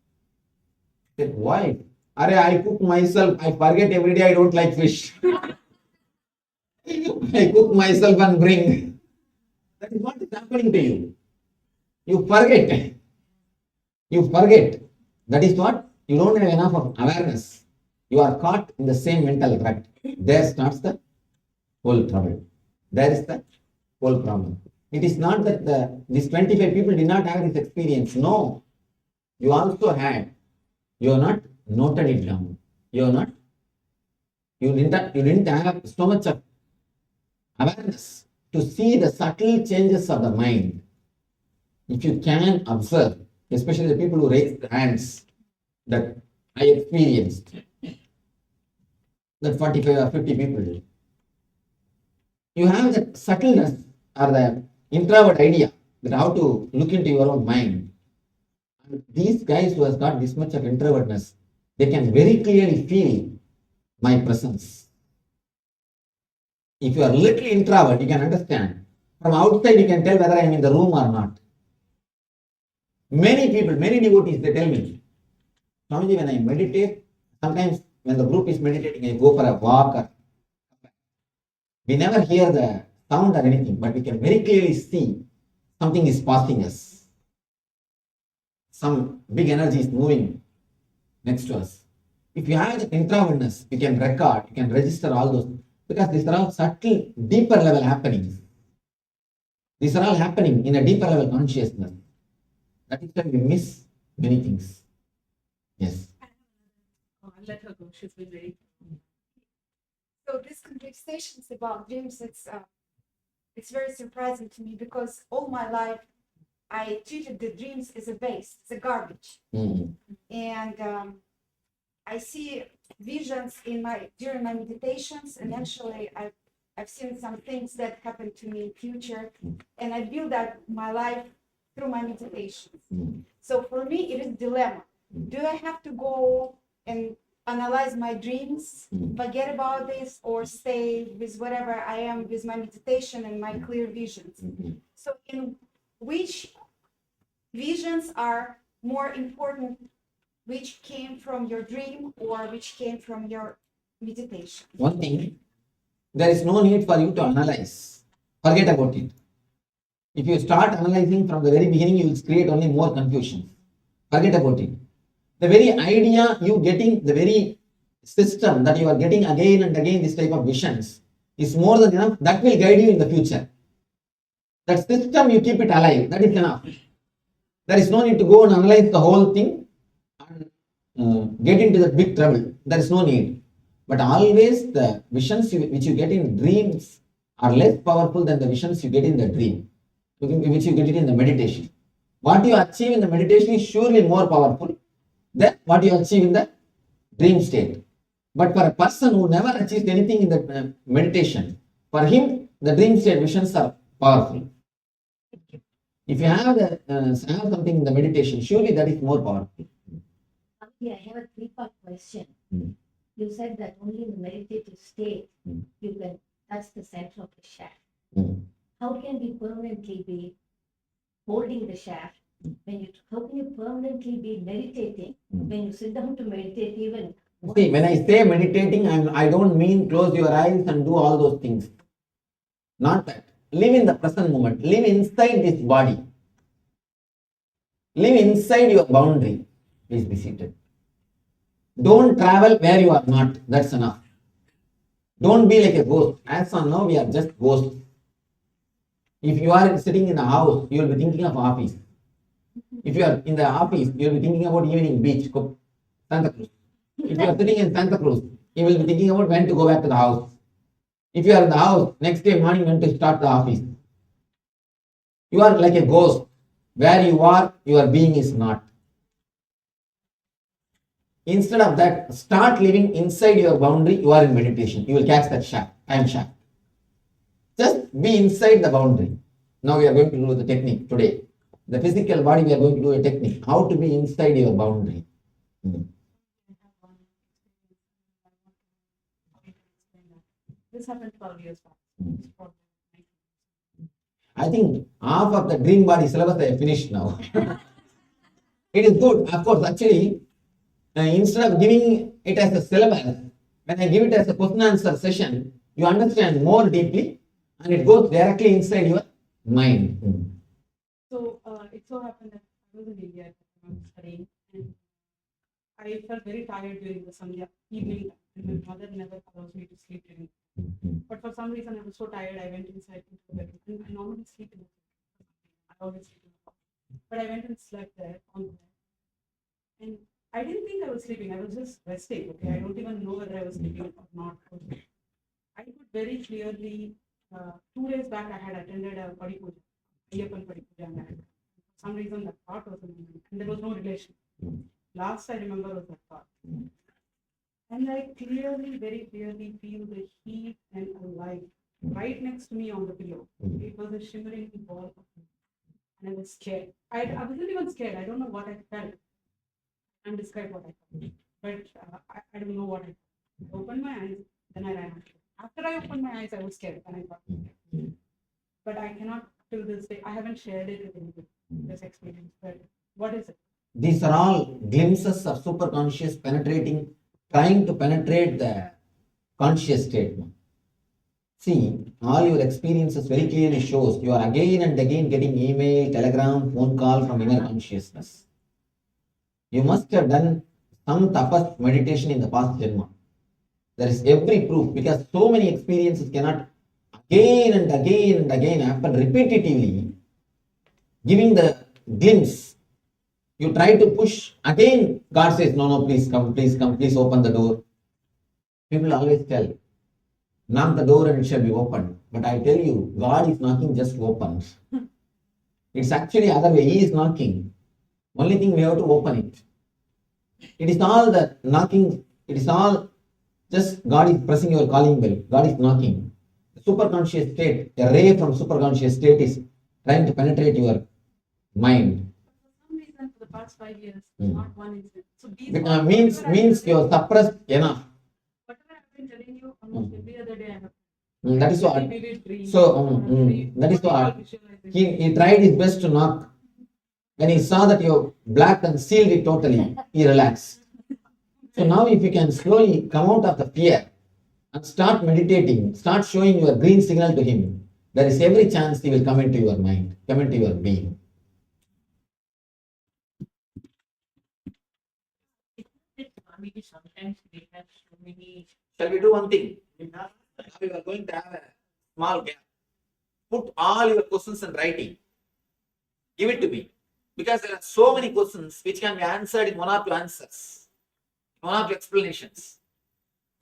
He said, wife, I cook myself. I forget every day I don't like fish. I cook myself and bring. That is what is happening to you. You forget. You forget. That is what? You don't have enough of awareness. You are caught in the same mental rut. There starts the whole trouble. There is the whole problem. It is not that these 25 people did not have this experience. No. You also had. You have not noted it down. You have not. You didn't have so much of awareness to see the subtle changes of the mind. If you can observe, especially the people who raise their hands, that I experienced, that 45 or 50 people, you have that subtleness or the introvert idea that how to look into your own mind. And these guys who has got this much of introvertness, they can very clearly feel my presence. If you are little introvert, you can understand. From outside, you can tell whether I am in the room or not. Many people, many devotees, they tell me, Swamiji, when I meditate, sometimes when the group is meditating, I go for a walk. We never hear the sound or anything, but we can very clearly see something is passing us. Some big energy is moving next to us. If you have the introvertness, you can record, you can register all those, because these are all subtle, deeper level happenings. These are all happening in a deeper level consciousness. That is why we miss many things. Yes. I'll let her go. She's been very. So this conversations about dreams, it's very surprising to me because all my life I treated the dreams as a waste, as a garbage, and I see visions during my meditations, and actually I've seen some things that happened to me in future, and I build up my life through my meditations. So for me, it is a dilemma. Do I have to go and analyze my dreams, forget about this, or stay with whatever I am with my meditation and my clear visions? So in which visions are more important, which came from your dream or which came from your meditation? One thing, there is no need for you to analyze. Forget about it. If you start analyzing from the very beginning, you will create only more confusion. Forget about it. The very idea you getting, the very system that you are getting again and again this type of visions is more than enough. That will guide you in the future. That system, you keep it alive. That is enough. There is no need to go and analyze the whole thing and get into that big trouble. There is no need. But always the visions which you get in dreams are less powerful than the visions you get in the dream, which you get it in the meditation. What you achieve in the meditation is surely more powerful than what you achieve in the dream state. But for a person who never achieves anything in the meditation, for him the dream state visions are powerful. If you have something in the meditation, surely that is more powerful. I have a three-part question. You said that only in the meditative state you can touch the center of the shaft. How can we permanently be holding the shaft? How can you permanently be meditating when you sit down to meditate even? See, when I say meditating, I don't mean close your eyes and do all those things. Not that. Live in the present moment. Live inside this body. Live inside your boundary. Please be seated. Don't travel where you are not. That's enough. Don't be like a ghost. As of now, we are just ghosts. If you are sitting in a house, you will be thinking of office. If you are in the office, you will be thinking about evening beach, Santa Cruz. If you are sitting in Santa Cruz, you will be thinking about when to go back to the house. If you are in the house, next day morning when to start the office. You are like a ghost. Where you are, your being is not. Instead of that, start living inside your boundary. You are in meditation. You will catch that shaft. I am shaft. Just be inside the boundary. Now we are going to do the technique today. The physical body, we are going to do a technique. How to be inside your boundary. Mm. I have one experience. I want to how you can explain that. This happened 12 years back. It's probably 19. I think half of the dream body syllabus I have finished now. It is good, of course. Actually, instead of giving it as a syllabus, when I give it as a question answer session, you understand more deeply and it goes directly inside your mind. So it so happened that I was in India at the time studying, and I felt very tired during the Sandhya evening time, and my mother never allows me to sleep during. But for some reason, I was so tired, I went inside into the bedroom. And I normally sleep in the bedroom. I always sleep in the hall. But I went and slept there on the bed. And I didn't think I was sleeping. I was just resting. Okay, I don't even know whether I was sleeping or not. I could very clearly. 2 days back, I had attended a Padi Puja, Ayyappan Padi Puja, and for some reason that thought was in my mind, and there was no relation. Last I remember was that thought. And I clearly, very clearly feel the heat and a light right next to me on the pillow. It was a shimmering ball of light. And I was scared. I wasn't even scared. I don't know what I felt. I can't describe what I felt. But I don't know what I felt. I opened my eyes, then I ran out. After I opened my eyes, I was scared and I got scared. But I cannot, till this day, I haven't shared it with anybody, this experience. But what is it? These are all glimpses of superconscious penetrating, trying to penetrate the conscious state. See, all your experiences very clearly shows you are again and again getting email, telegram, phone call from inner consciousness. You must have done some tapas meditation in the past Janma. There is every proof, because so many experiences cannot again and again and again happen repetitively, giving the glimpse. You try to push, again God says, no, please come, please open the door. People always tell, knock the door and it shall be opened. But I tell you, God is knocking, just opens. It's actually other way, He is knocking. Only thing we have to open it. It is all the knocking, it is all just God is pressing your calling bell. God is knocking. The superconscious state, a ray from superconscious state is trying to penetrate your mind. For some reason, for the past 5 years, not one incident. So these Means you are suppressed enough. Whatever I've been telling you, almost every other day I have. That is what. That is what. He tried his best to knock. When he saw that you blacked and sealed it totally, he relaxed. So now if you can slowly come out of the fear and start meditating, start showing your green signal to him, there is every chance he will come into your mind, come into your being. Sometimes they have so many. Shall we do one thing? Now we are going to have a small gap. Put all your questions in writing. Give it to me. Because there are so many questions which can be answered in one or two answers, one or two explanations.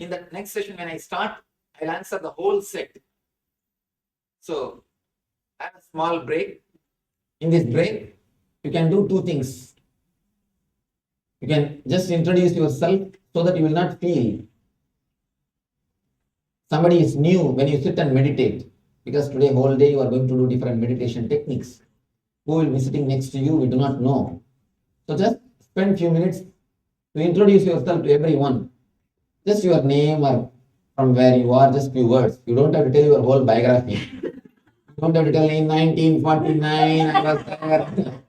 In the next session, when I start, I'll answer the whole set. So, have a small break. In this break, you can do two things. You can just introduce yourself so that you will not feel somebody is new when you sit and meditate. Because today, whole day, you are going to do different meditation techniques. Who will be sitting next to you, we do not know. So just spend few minutes to introduce yourself to everyone. Just your name or from where you are, just few words. You don't have to tell your whole biography. You don't have to tell in 1949 I was there.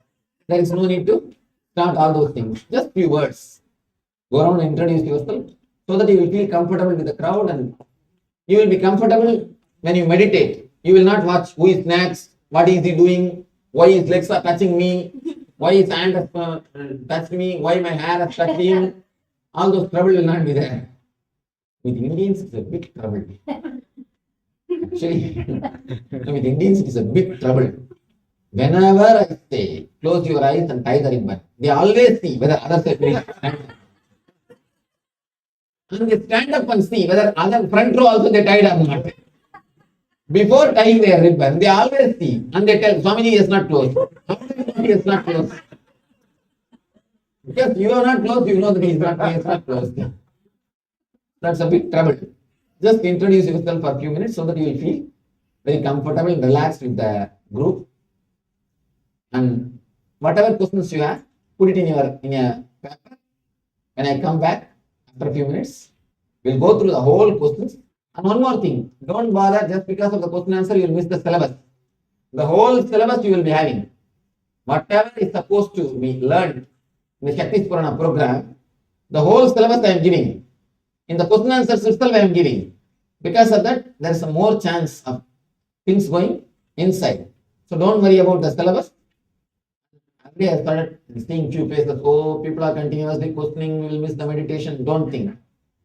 There is no need to start all those things. Just few words. Go around and introduce yourself so that you will feel comfortable with the crowd, and you will be comfortable when you meditate. You will not watch who is next, what is he doing, why his legs are touching me, why his hand has touched me, why my hair has touched him. All those trouble will not be there. With Indians, it's a big trouble. Actually, with Indians, it is a big trouble. Whenever I say, close your eyes and tie the ribbon, they always see whether others have finished. And they stand up and see whether other front row also they tied or not. Before tying their ribbon, they always see and they tell, Swamiji is not closed. He is not closed. Because you are not closed, you know that he is not closed. That's a big trouble. Just introduce yourself for a few minutes so that you will feel very comfortable and relaxed with the group. And whatever questions you have, put it in a paper When I come back after a few minutes, we'll go through the whole questions. And one more thing, don't bother just because of the question answer, you'll miss the syllabus. The whole syllabus you will be having. Whatever is supposed to be learned in the Shakti Spurana program, the whole syllabus I am giving. In the question answers itself I am giving. Because of that, there is a more chance of things going inside. So don't worry about the syllabus. Already I started seeing few places, oh, people are continuously questioning, we will miss the meditation. Don't think.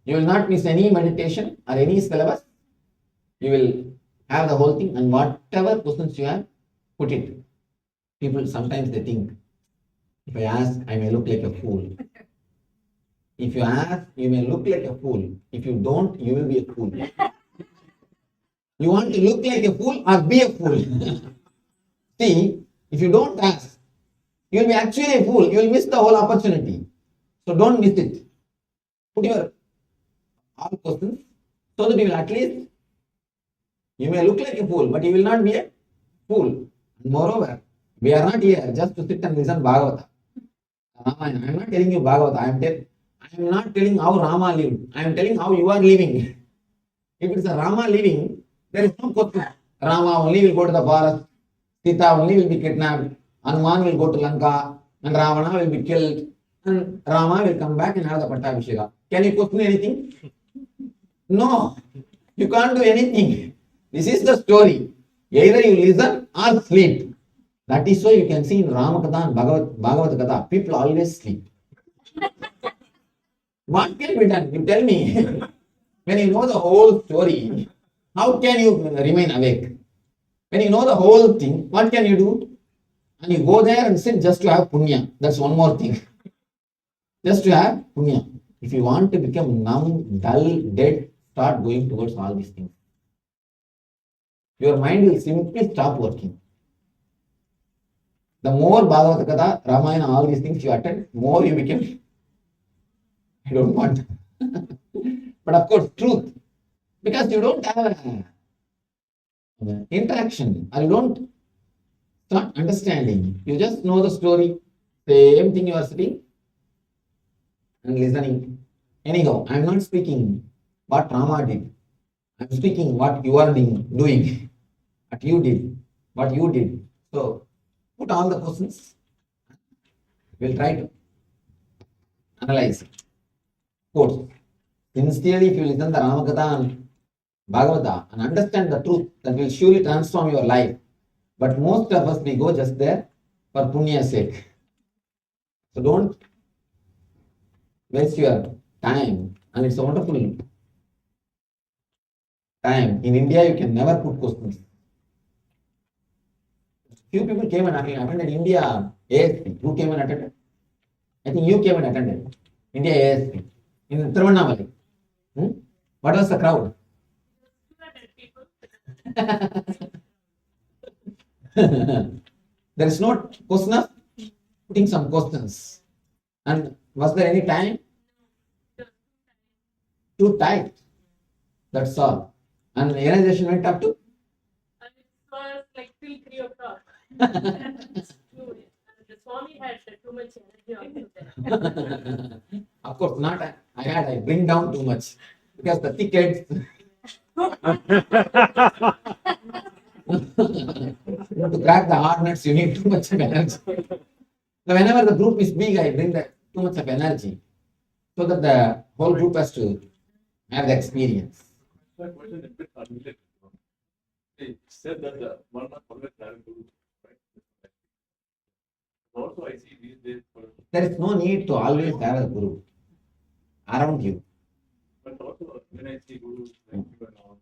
You will not miss any meditation or any syllabus. You will have the whole thing, and whatever questions you have, put it. People sometimes they think, if I ask, I may look like a fool. If you ask, you may look like a fool. If you don't, you will be a fool. You want to look like a fool or be a fool? See, if you don't ask, you will be actually a fool. You will miss the whole opportunity. So don't miss it. Put your all questions so that you will at least, you may look like a fool, but you will not be a fool. Moreover, we are not here just to sit and listen Bhagavata. I am not telling you Bhagavata. I am not telling how Rama lived. I am telling how you are living. If it is a Rama living, there is no question. Rama only will go to the forest. Sita only will be kidnapped. Hanuman will go to Lanka. And Ravana will be killed. And Rama will come back and have the Pattabhisheka. Can you question anything? No. You can't do anything. This is the story. Either you listen or sleep. That is why you can see in Ramakatha and Bhagavad Katha, people always sleep. What can be done? You tell me. When you know the whole story, how can you remain awake? When you know the whole thing, what can you do? And you go there and sit just to have punya. That's one more thing. Just to have punya. If you want to become numb, dull, dead, start going towards all these things. Your mind will simply stop working. The more Bhagavad Gita, Ramayana, all these things you attend, more you become. I don't want. But of course, truth. Because you don't have interaction, or you don't start understanding. You just know the story, same thing you are sitting and listening. Anyhow, I am not speaking what Rama did. I am speaking what you are doing, what you did, what you did. So, put all the questions. We'll try to analyze. Quote. Sincerely, if you listen to the Ramakatha and Bhagavata and understand the truth, that will surely transform your life. But most of us, we go just there for punya's sake. So don't waste your time. And it's a wonderful time. In India, you can never put questions. Few people came and attended India ASP. Who came and attended? I think you came and attended India ASP in Tirunelveli. What was the crowd? There is no question of putting some questions. And was there any time? Too tight. That's all. And the energization went up to? It was like till 3 o'clock. The Swami had too much energy also there. Of course not. I bring down too much. Because the tickets. To crack the hard nuts, you need too much of energy. So whenever the group is big, I bring too much of energy. So that the whole group has to have the experience. My question is a bit unrelated. They said that one must always have a guru, right? Also, I see these days. There is no need to always have a guru around you. But also, when I see gurus like you and all,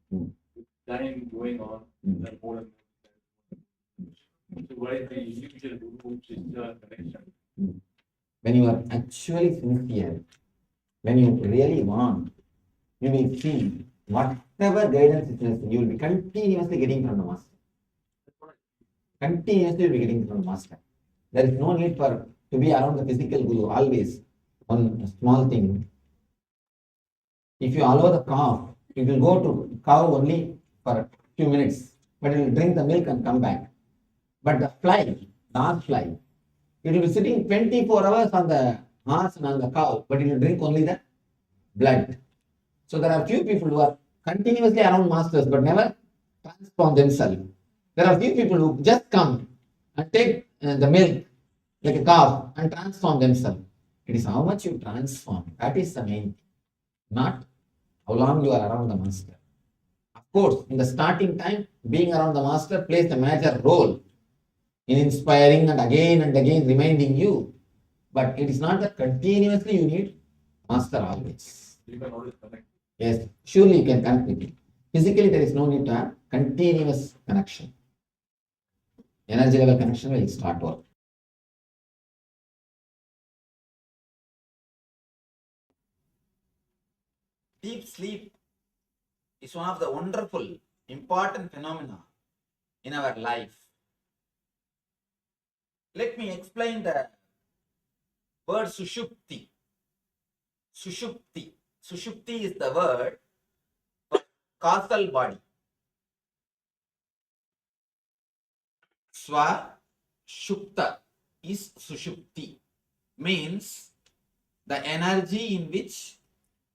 with time going on, there are more and more. So why is the individual guru sister connection? When you are actually sincere, when you really want, you will see whatever guidance it is, you will be continuously getting from the master. Continuously you will be getting from the master. There is no need for to be around the physical guru always. One small thing. If you allow the cow, it will go to cow only for a few minutes, but it will drink the milk and come back. But the fly, large fly, it will be sitting 24 hours on the horse and on the cow, but it will drink only the blood. So there are few people who are continuously around masters but never transform themselves. There are few people who just come and take the milk like a cow and transform themselves. It is how much you transform. That is the main thing. Not how long you are around the master. Of course, in the starting time, being around the master plays a major role in inspiring and again reminding you. But it is not that continuously you need master always. You can always connect. Yes, surely you can connect with it. Physically, there is no need to have continuous connection. Energy level connection will start work. Deep sleep is one of the wonderful, important phenomena in our life. Let me explain the word sushupti. Sushupti. Sushupti is the word for causal body. Swa Shupta is Sushupti, means the energy in which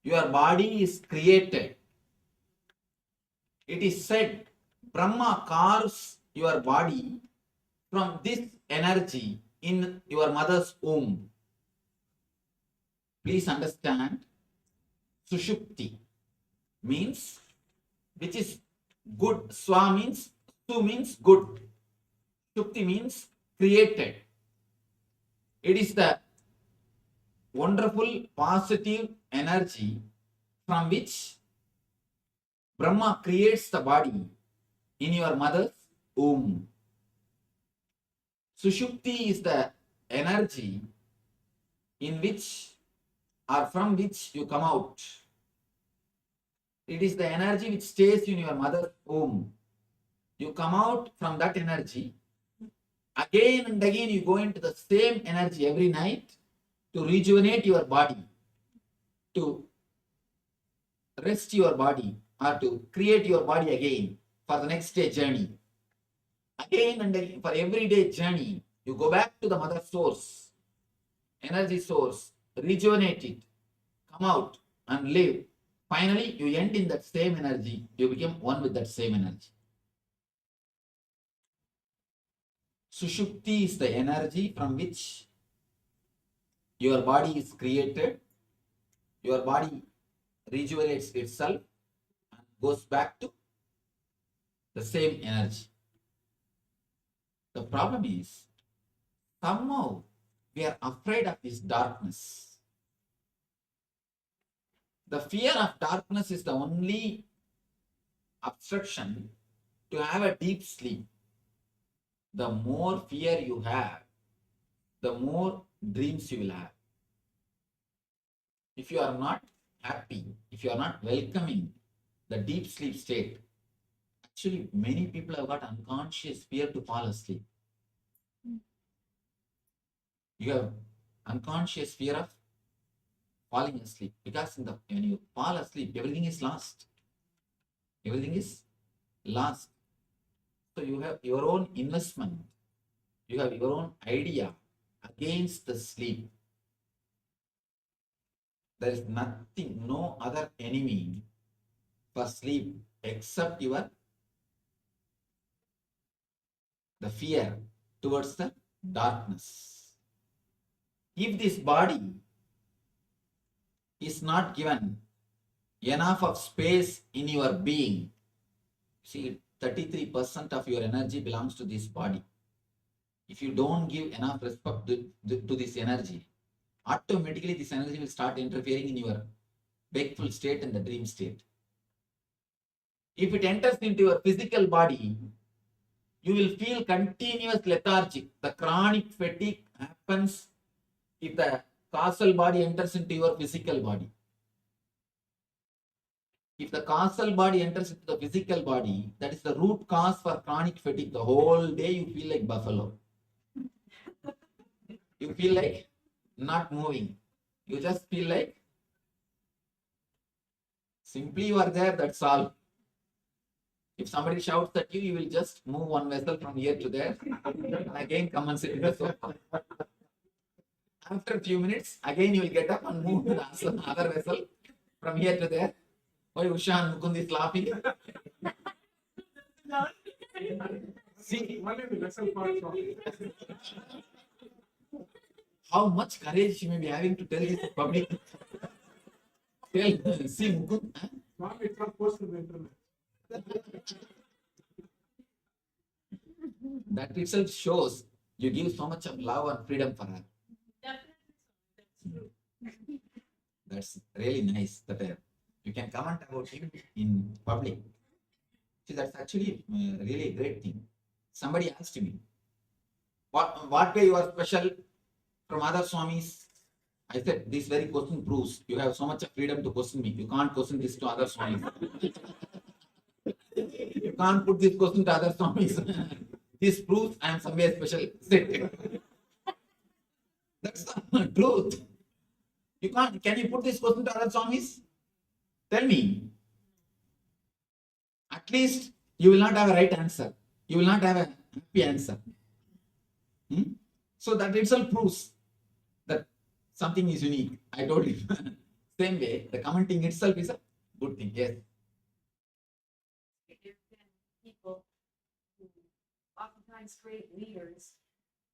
your body is created. It is said Brahma carves your body from this energy in your mother's womb. Please understand, Sushupti means which is good. Swa means, Su means good. Shukti means created. It is the wonderful positive energy from which Brahma creates the body in your mother's womb. Sushupti is the energy in which or from which you come out. It is the energy which stays in your mother's womb. You come out from that energy. Again and again you go into the same energy every night to rejuvenate your body, to rest your body, or to create your body again for the next day journey. Again and again, for every day journey, you go back to the mother source, energy source, rejuvenate it, come out and live. Finally, you end in that same energy. You become one with that same energy. Sushupti is the energy from which your body is created. Your body rejuvenates itself and goes back to the same energy. The problem is, somehow we are afraid of this darkness. The fear of darkness is the only obstruction to have a deep sleep. The more fear you have, the more dreams you will have. If you are not happy, if you are not welcoming the deep sleep state, actually many people have got unconscious fear to fall asleep. You have unconscious fear of falling asleep because when you fall asleep, everything is lost. Everything is lost. So you have your own investment. You have your own idea against the sleep. There is nothing, no other enemy for sleep except the fear towards the darkness. If this body is not given enough of space in your being, see, 33% of your energy belongs to this body. If you don't give enough respect to this energy, automatically this energy will start interfering in your wakeful state and the dream state. If it enters into your physical body, you will feel continuous lethargic. The chronic fatigue happens if the causal body enters into your physical body. If the causal body enters into the physical body, that is the root cause for chronic fatigue. The whole day you feel like buffalo. You feel like not moving. You just feel like simply you are there, that's all. If somebody shouts at you, you will just move one vessel from here to there and again come and sit in the sofa. after a few minutes, again you will get up and move to the other vessel from here to there. Why Usha and Mukund is laughing? See, Only the vessel parts of how much courage she may be having to tell this public. Tell, see Mukund. Huh? Swami, it's not posted on the internet. That itself shows you give so much of love and freedom for her. That's really nice that you can comment about him in public. See, that's actually really a great thing. Somebody asked me, what way you are special from other Swamis? I said, this very question proves you have so much of freedom to question me. You can't question this to other Swamis. You can't put this question to other Swamis. This proves I am somewhere special. Sit. That's the truth. You can't. Can you put this question to other Swamis? Tell me. At least you will not have a right answer. You will not have a happy answer. So that itself proves that something is unique. I told you. Same way, the commenting itself is a good thing. Yes. People who oftentimes great leaders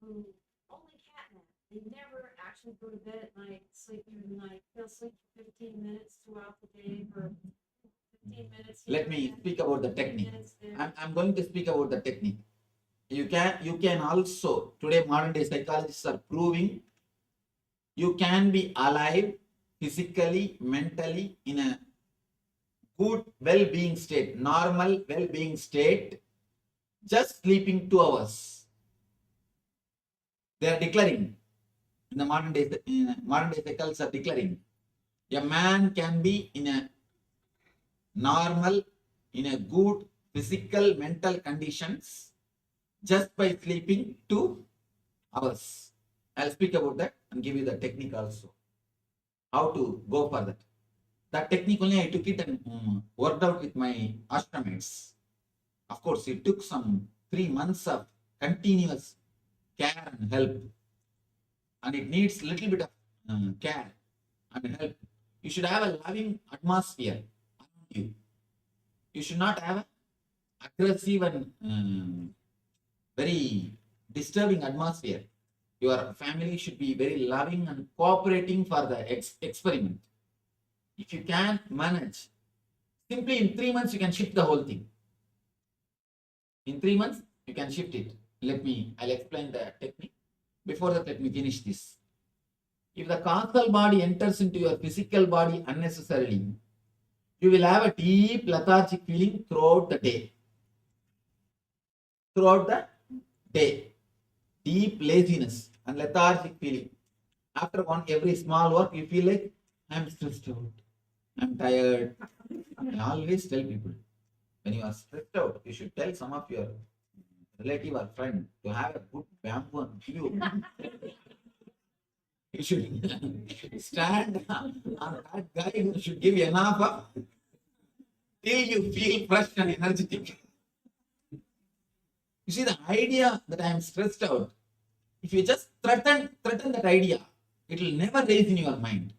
who only catnap. They never actually go to bed at night, sleep through the night. They'll sleep for 15 minutes throughout the day for 15 minutes. Let me speak about the technique. I'm going to speak about the technique. You can also, today modern day psychologists are proving you can be alive physically, mentally in a good well-being state, normal well-being state, just sleeping 2 hours. They are declaring, in the modern day psychologists are declaring, a man can be in a normal, in a good physical, mental conditions just by sleeping 2 hours. I'll speak about that and give you the technique also. How to go for that. That technique only I took it and worked out with my ashramates. Of course, it took some 3 months of continuous care and help. And it needs little bit of care and help. You should have a loving atmosphere around you. You should not have an aggressive and very disturbing atmosphere. Your family should be very loving and cooperating for the experiment. If you can manage, simply in 3 months you can shift the whole thing. In 3 months you can shift it. I'll explain the technique. Before that, let me finish this. If the causal body enters into your physical body unnecessarily, you will have a deep lethargic feeling throughout the day. Throughout the day. Deep laziness and lethargic feeling. After every small work, you feel like, I'm stressed out. I'm tired. I always tell people, when you are stressed out, you should tell some of your relative or friend to have a good bamboo and give you. You should stand on that guy who should give you enough of till you feel fresh and energetic. You see, the idea that I am stressed out, if you just threaten that idea, it will never raise in your mind.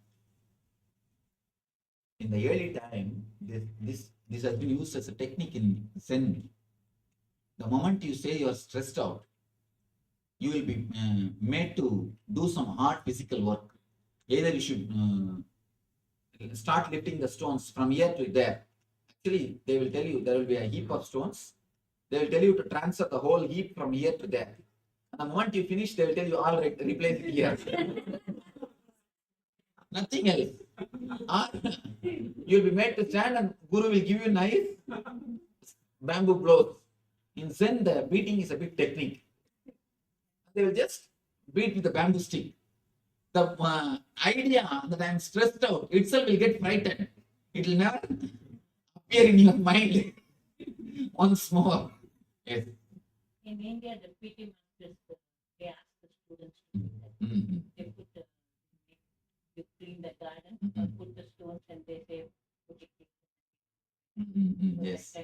In the early time, this has been used as a technique in Zen. The moment you say you are stressed out, you will be made to do some hard physical work. Either you should start lifting the stones from here to there. Actually, they will tell you there will be a heap of stones. They will tell you to transfer the whole heap from here to there. And the moment you finish, they will tell you, all right, replace it here. Nothing else. Or you will be made to stand and Guru will give you nice bamboo blows. In Zen, the beating is a big technique. They will just beat with the bamboo stick. The idea that I am stressed out itself will get frightened. It will never appear in your mind once more. Yes. In India, the PT masters, they ask the students to do that. They put you clean the garden, or put the stones, and they say, put it here. Yes.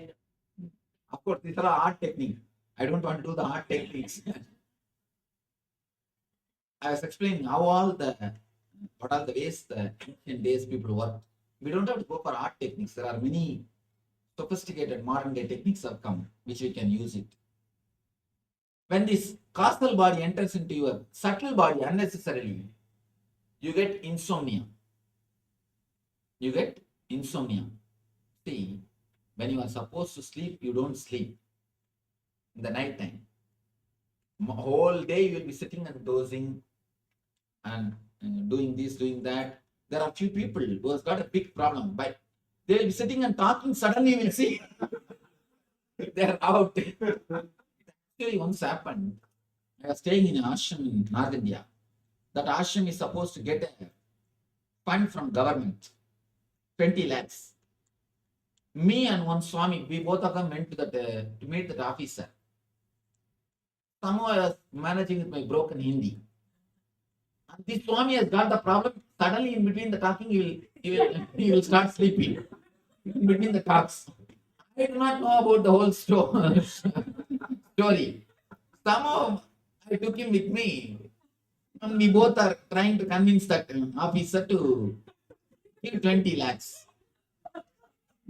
Of course, these are art techniques. I don't want to do the art techniques. I was explaining how all the what are the ways the ancient days people work. We don't have to go for art techniques. There are many sophisticated modern day techniques have come which we can use it. When this causal body enters into your subtle body unnecessarily, you get insomnia. You get insomnia. See, when you are supposed to sleep, you don't sleep in the night time. Whole day you will be sitting and dozing and doing this, doing that. There are few people who has got a big problem, but they will be sitting and talking. Suddenly you will see they are out. Actually, once happened. I was staying in an ashram in North India. That ashram is supposed to get a fund from government, 20 lakhs. Me and one Swami, we both of them went to that to meet that officer. Somehow I was managing with my broken Hindi. And this Swami has got the problem. Suddenly, in between the talking, he will start sleeping. In between the talks. I do not know about the whole story. Somehow I took him with me. And we both are trying to convince that officer to give 20 lakhs.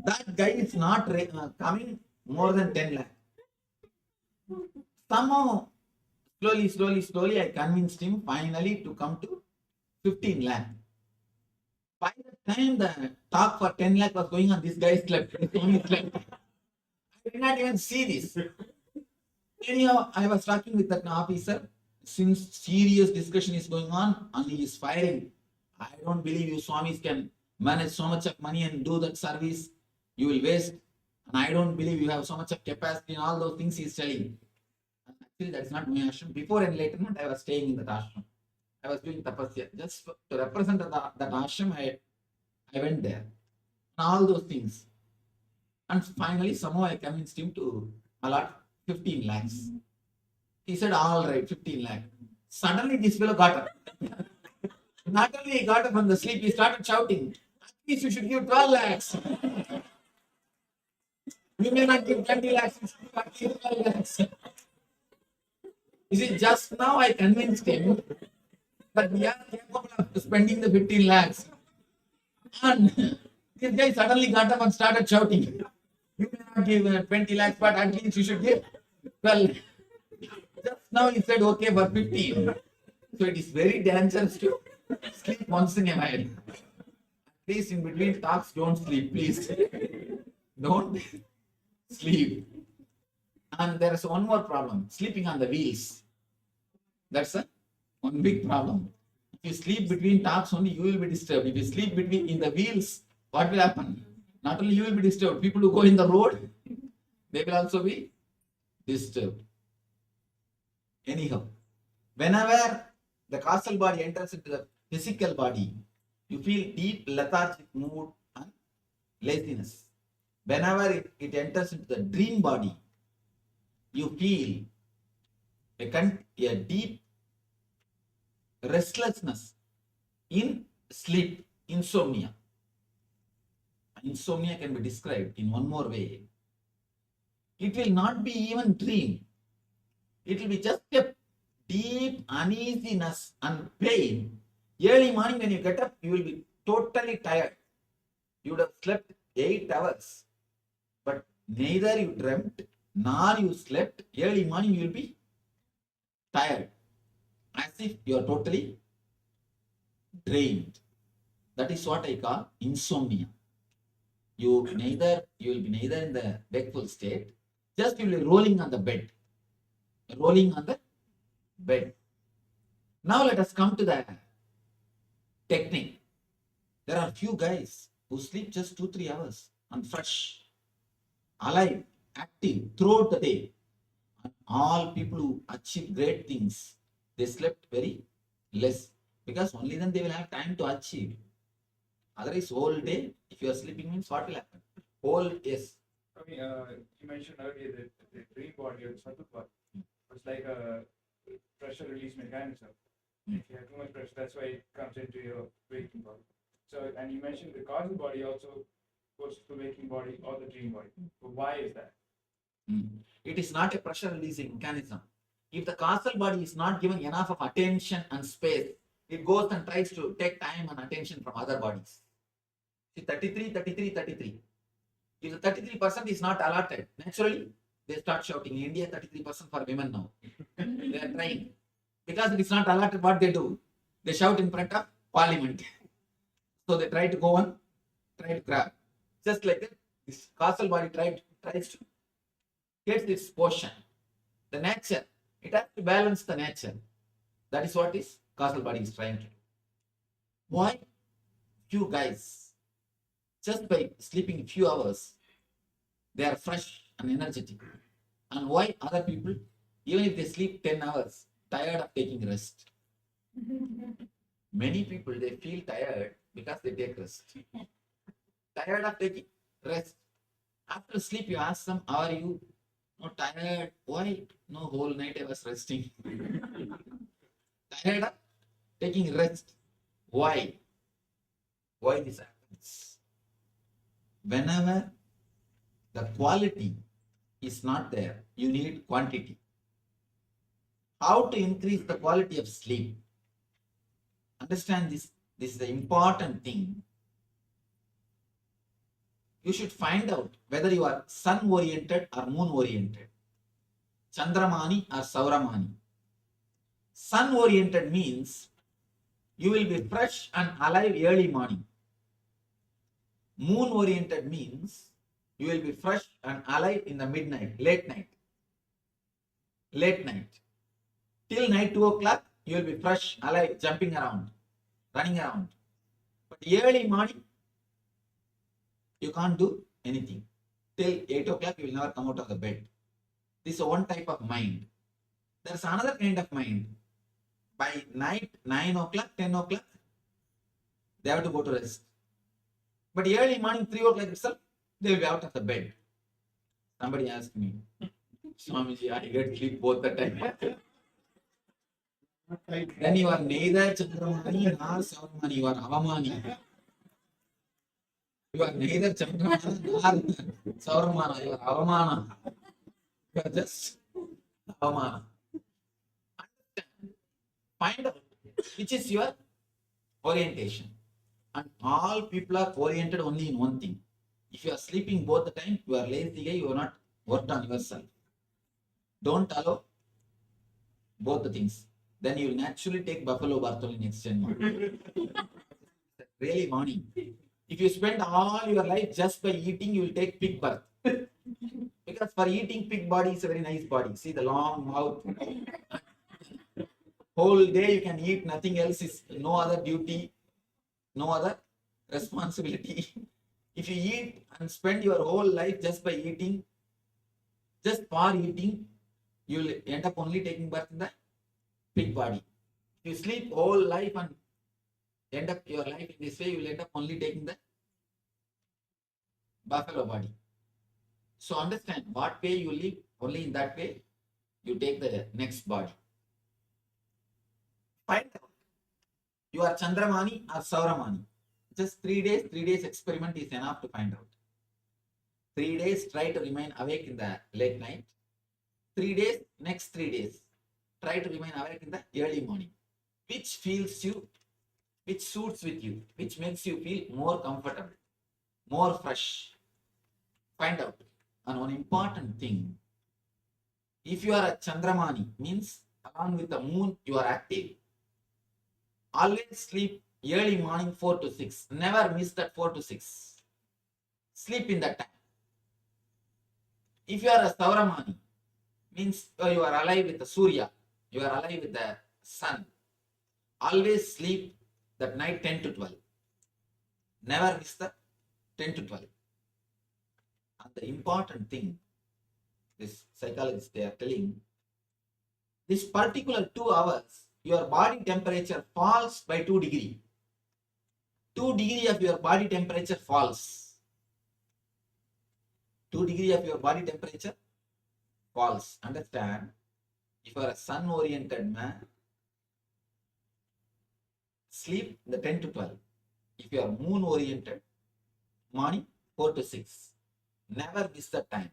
That guy is not coming more than 10 lakhs. Somehow, slowly, I convinced him finally to come to 15 lakh. By the time the talk for 10 lakh was going on, this guy slept. His only slept. I did not even see this. Anyhow, I was talking with that officer. Since serious discussion is going on and he is firing, I don't believe you Swamis can manage so much of money and do that service. You will waste. And I don't believe you have so much of capacity and all those things he is telling. And actually, that's not my ashram. Before enlightenment, I was staying in that ashram. I was doing tapasya. Just to represent that ashram, I went there. And all those things. And finally, somehow I convinced him to allot 15 lakhs. He said, all right, 15 lakh. Suddenly this fellow got up. Not only he got up from the sleep, he started shouting, at least you should give 12 lakhs. You may not give 20 lakhs, you should give at least 12 lakhs. You see, just now I convinced him that we are capable of spending the 15 lakhs. And this guy suddenly got up and started shouting, you may not give 20 lakhs, but at least you should give 12. Just now he said okay for 15. So it is very dangerous to sleep once in a while. At least in between talks, don't sleep, please. Don't sleep. And there is one more problem, sleeping on the wheels. That's one big problem. If you sleep between talks only, you will be disturbed. If you sleep in the wheels, what will happen? Not only you will be disturbed, people who go in the road, they will also be disturbed. Anyhow, whenever the causal body enters into the physical body, you feel deep lethargic mood and laziness. Whenever it enters into the dream body, you feel a deep restlessness in sleep, insomnia. Insomnia can be described in one more way. It will not be even dream. It will be just a deep uneasiness and pain. Early morning when you get up, you will be totally tired. You would have slept 8 hours. But neither you dreamt nor you slept. Early morning you will be tired. As if you are totally drained. That is what I call insomnia. You will be neither in the wakeful state, just you will be rolling on the bed. Rolling on the bed. Now let us come to the technique. There are few guys who sleep just 2-3 hours and fresh, alive, active throughout the day. And all people who achieve great things, they slept very less because only then they will have time to achieve. Otherwise, whole day, if you are sleeping, means what will happen? Yes. I mean, you mentioned earlier that the dream body or the subtle body was like a pressure release mechanism. If you have too much pressure, that's why it comes into your waking body. So, and you mentioned the causal body also goes to the waking body or the dream body. So why is that? It is not a pressure releasing mechanism. If the causal body is not given enough of attention and space, it goes and tries to take time and attention from other bodies. See, 33, 33, 33. If the 33% is not allotted, naturally, they start shouting. In India, 33% for women now. They are trying. Because it is not allotted, what they do? They shout in front of parliament. So they try to go on, try to grab. Just like that, this causal body tries to get its portion. The nature, it has to balance the nature. That is what this causal body is trying to do. Why? Few guys, just by sleeping few hours, they are fresh and energetic. And why other people, even if they sleep 10 hours, tired of taking rest? Many people, they feel tired because they take rest. Tired of taking rest. After sleep, you ask them, how are you? No, tired. Why? No, whole night I was resting. Tired of taking rest. Why? Why this happens? Whenever the quality is not there, you need quantity. How to increase the quality of sleep? Understand this. This is the important thing. You should find out whether you are sun oriented or moon oriented, Chandramani or Sauramani. Sun oriented means you will be fresh and alive early morning. Moon oriented means you will be fresh and alive in the midnight, late night. Late night. Till night 2 o'clock, you will be fresh, alive, jumping around, running around. But early morning, you can't do anything. Till 8 o'clock, you will never come out of the bed. This is one type of mind. There is another kind of mind. By night, 9 o'clock, 10 o'clock, they have to go to rest. But early morning, 3 o'clock itself, they will be out of the bed. Somebody asked me, Swamiji, I get sleep both the time. Then you are neither Chandramani nor Sauramani, you are Avamani. You are neither Chandramana nor Sauramana, you are Avamana. You are just Avamana. Find out which is your orientation. And all people are oriented only in one thing. If you are sleeping both the time, you are lazy guy, you are not worked on yourself. Don't allow both the things. Then you will naturally take buffalo birth only next January. Really morning. If you spend all your life just by eating, you will take pig birth. Because for eating, pig body is a very nice body. See the long mouth. Whole day you can eat, nothing else is, no other duty, no other responsibility. If you eat and spend your whole life just by eating, just for eating, you will end up only taking birth in the pig body. If you sleep whole life and end up your life in this way, you will end up only taking the buffalo body. So understand what way you live, only in that way you take the next body. Find out. You are Chandramani or Sauramani. Just 3 days experiment is enough to find out. 3 days try to remain awake in the late night. 3 days, next 3 days, try to remain awake in the early morning. Which feels you, which suits with you, which makes you feel more comfortable, more fresh. Find out. And one important thing, if you are a Chandramani, means along with the moon you are active. Always sleep early morning 4 to 6. Never miss that 4 to 6. Sleep in that time. If you are a Sauramani, means you are alive with the Surya, you are alive with the sun. Always sleep that night 10 to 12. Never miss the 10 to 12. And the important thing, this psychologists, they are telling, this particular 2 hours, your body temperature falls by 2 degrees. 2 degrees of your body temperature falls. 2 degrees of your body temperature falls. Understand? If you are a sun-oriented man, sleep the 10 to 12. If you are moon-oriented, morning 4 to 6. Never miss the time.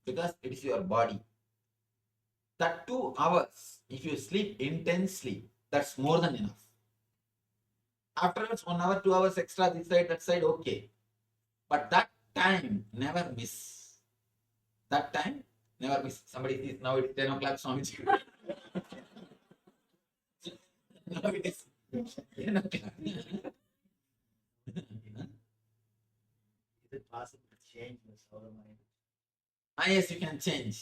Because it is your body. that 2 hours, if you sleep intensely, that's more than enough. Afterwards, 1 hour, 2 hours extra, this side, that side, okay. But that time, never miss. That time, never miss. Somebody says, now it's 10 o'clock, Swamiji. Now it is 10 o'clock. Is it possible to change the soul mind? Yes, you can change.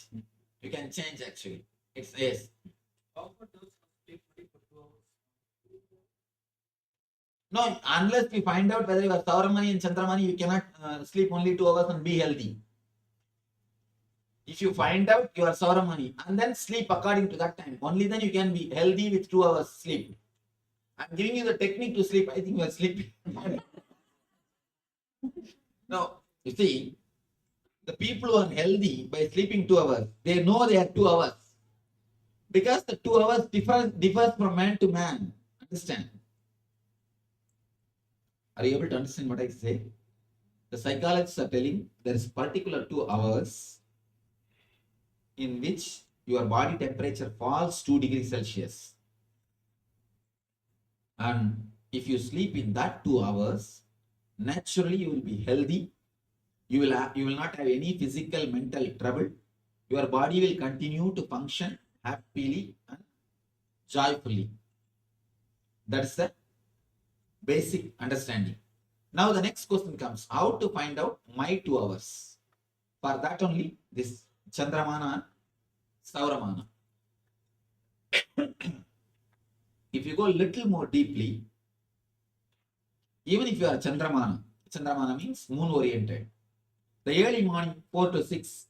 You can change actually. It's yes. How about those who sleep only for 2 hours? No, unless you find out whether you are Sauramani and Chandramani, you cannot sleep only 2 hours and be healthy. If you find out you are Sauramani and then sleep according to that time, only then you can be healthy with 2 hours sleep. I'm giving you the technique to sleep. I think you are sleeping. No, you see, the people who are healthy by sleeping 2 hours, they know they are 2 hours. Because the 2 hours differs from man to man. Understand? Are you able to understand what I say? The psychologists are telling there is particular 2 hours in which your body temperature falls 2 degrees Celsius. And if you sleep in that 2 hours, naturally you will be healthy. You will not have any physical, mental trouble. Your body will continue to function happily and joyfully. That's the basic understanding. Now the next question comes, how to find out my 2 hours? For that only this Chandramana, Sauramana. If you go a little more deeply, even if you are Chandramana, Chandramana means moon oriented. The early morning 4 to 6,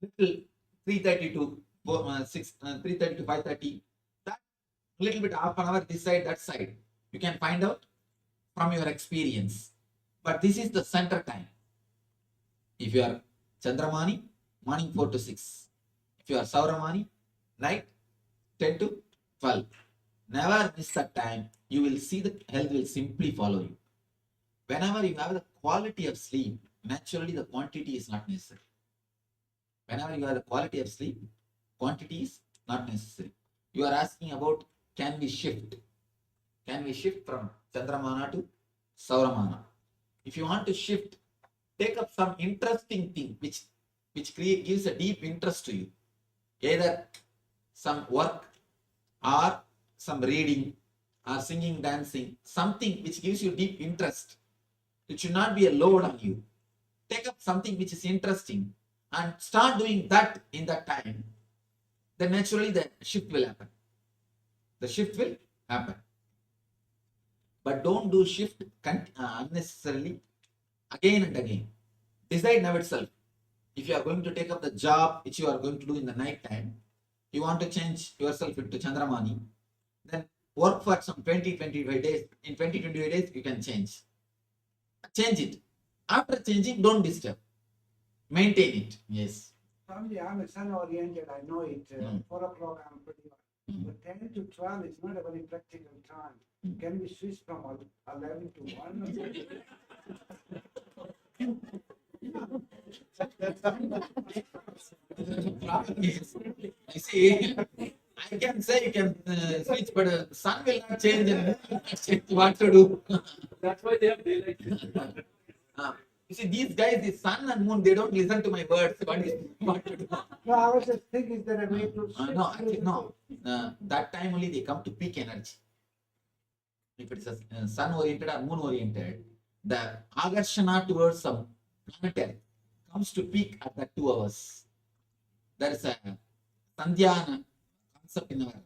little 3:30 to 3:30 to 5:30, that little bit half an hour this side, that side. You can find out from your experience. But this is the center time. If you are Chandramani, morning 4 to 6. If you are Sauramani, night 10 to 12. Never miss that time. You will see the health will simply follow you. Whenever you have the quality of sleep, naturally the quantity is not necessary. Whenever you have the quality of sleep, quantity is not necessary. You are asking about, can we shift? Can we shift from Chandramana to Sauramana? If you want to shift, take up some interesting thing which gives a deep interest to you. Either some work or some reading or singing, dancing, something which gives you deep interest. It should not be a load on you. Take up something which is interesting and start doing that in that time. Then naturally the shift will happen. The shift will happen. But don't do shift unnecessarily again and again. Decide now itself. If you are going to take up the job which you are going to do in the night time, you want to change yourself into Chandramani, then work for some 20-25 days. In 20-25 days, you can change. Change it. After changing, don't disturb. Maintain it. Yes. Swamiji, I'm a sun oriented, I know it. 4 o'clock, I'm pretty much. But 10 to 12 is not a very practical time. Can we switch from 11 to 1? You see, I can say you can switch, but sun will not change and change what to do. That's why they have daylight. You see, these guys, the sun and moon, they don't listen to my words. What to do? No, I was just thinking, is there a way to shift? No, actually, no. That time only they come to peak energy. If it's a sun oriented or moon oriented, the agarshana towards some planet comes to peak at that 2 hours. There is a sandhyana concept in our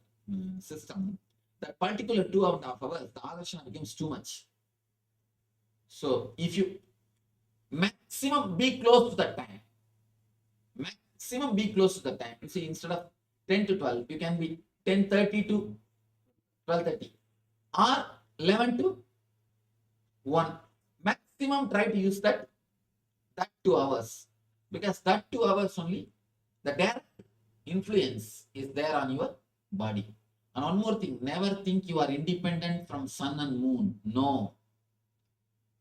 system. That particular 2.5 hours, the agarshana becomes too much. So if you maximum be close to that time, maximum be close to the time. You see, instead of 10 to 12, you can be 10:30 to 12:30 or 11 to 1. Maximum try to use that 2 hours, because that 2 hours only, the direct influence is there on your body. And one more thing, never think you are independent from sun and moon. No.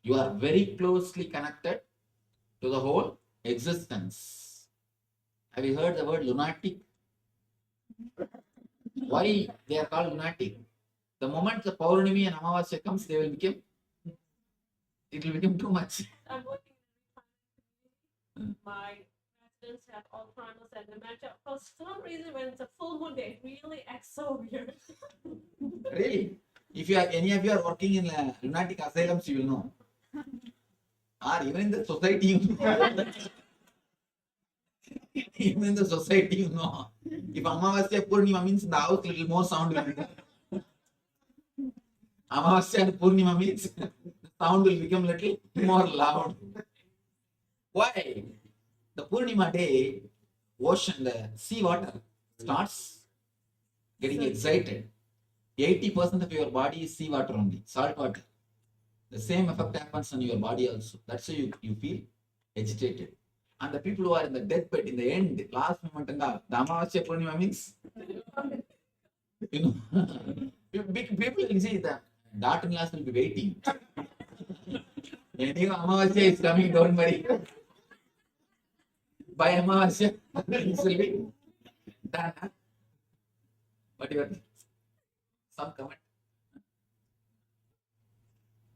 You are very closely connected to the whole existence. Have you heard the word lunatic? Why they are called lunatic? The moment the Paurnimi and Amavasya comes, it will become too much. I'm working my residents have Alzheimer's and dementia. For some reason, when it's a full moon, they really act so weird. Really? If you are any of you are working in lunatic asylums, you will know. Or even in the society, you know. Even in the society, you know. If Amavasya Purnima means in the house, little more sound will be there. Amavasya and Purnima means the sound will become little more loud. Why? The Purnima day, ocean, the sea water starts getting excited. 80% of your body is sea water only, salt water. The same effect happens on your body also. That's why you feel agitated. And the people who are in the deathbed, in the end, last moment, the Amavasya Purnima means, you know, people will see the daughter-in-laws will be waiting. Anyway, Amavasya is coming, don't worry. By Amavasya, this will be done. Huh? What your some comment?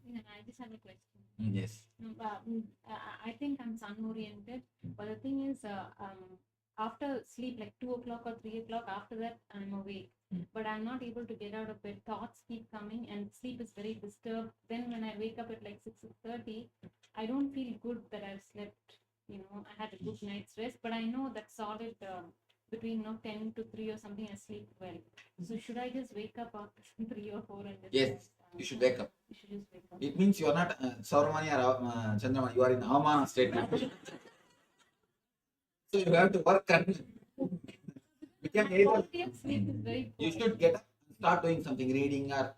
Yeah, I just have a question. Yes. I think I'm sun oriented, but the thing is, after sleep, like 2 o'clock or 3 o'clock, after that, I'm awake. But I'm not able to get out of bed. Thoughts keep coming, and sleep is very disturbed. Then when I wake up at like 6:30, I don't feel good that I've slept. You know, I had a good night's rest, but I know that solid between 10 to 3 or something, I sleep well. So should I just wake up after 3 or 4 and just Yes, you should wake up. You should just wake up. It means you are not Sauramani or Chandramani, you are in Avamana state now. So you have to work and become either. Quality of sleep is very poor. You should get up and start doing something, reading or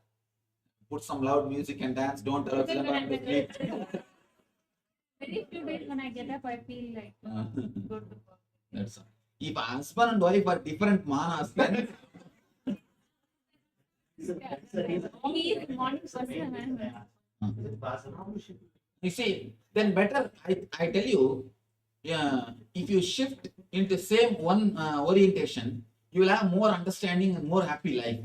put some loud music and dance. Don't urge them to sleep. Very few days when I get up, I feel like good. That's all. If husband and wife are different manas, then He is morning person and you see, then better, I tell you, if you shift into same one orientation, you will have more understanding and more happy life.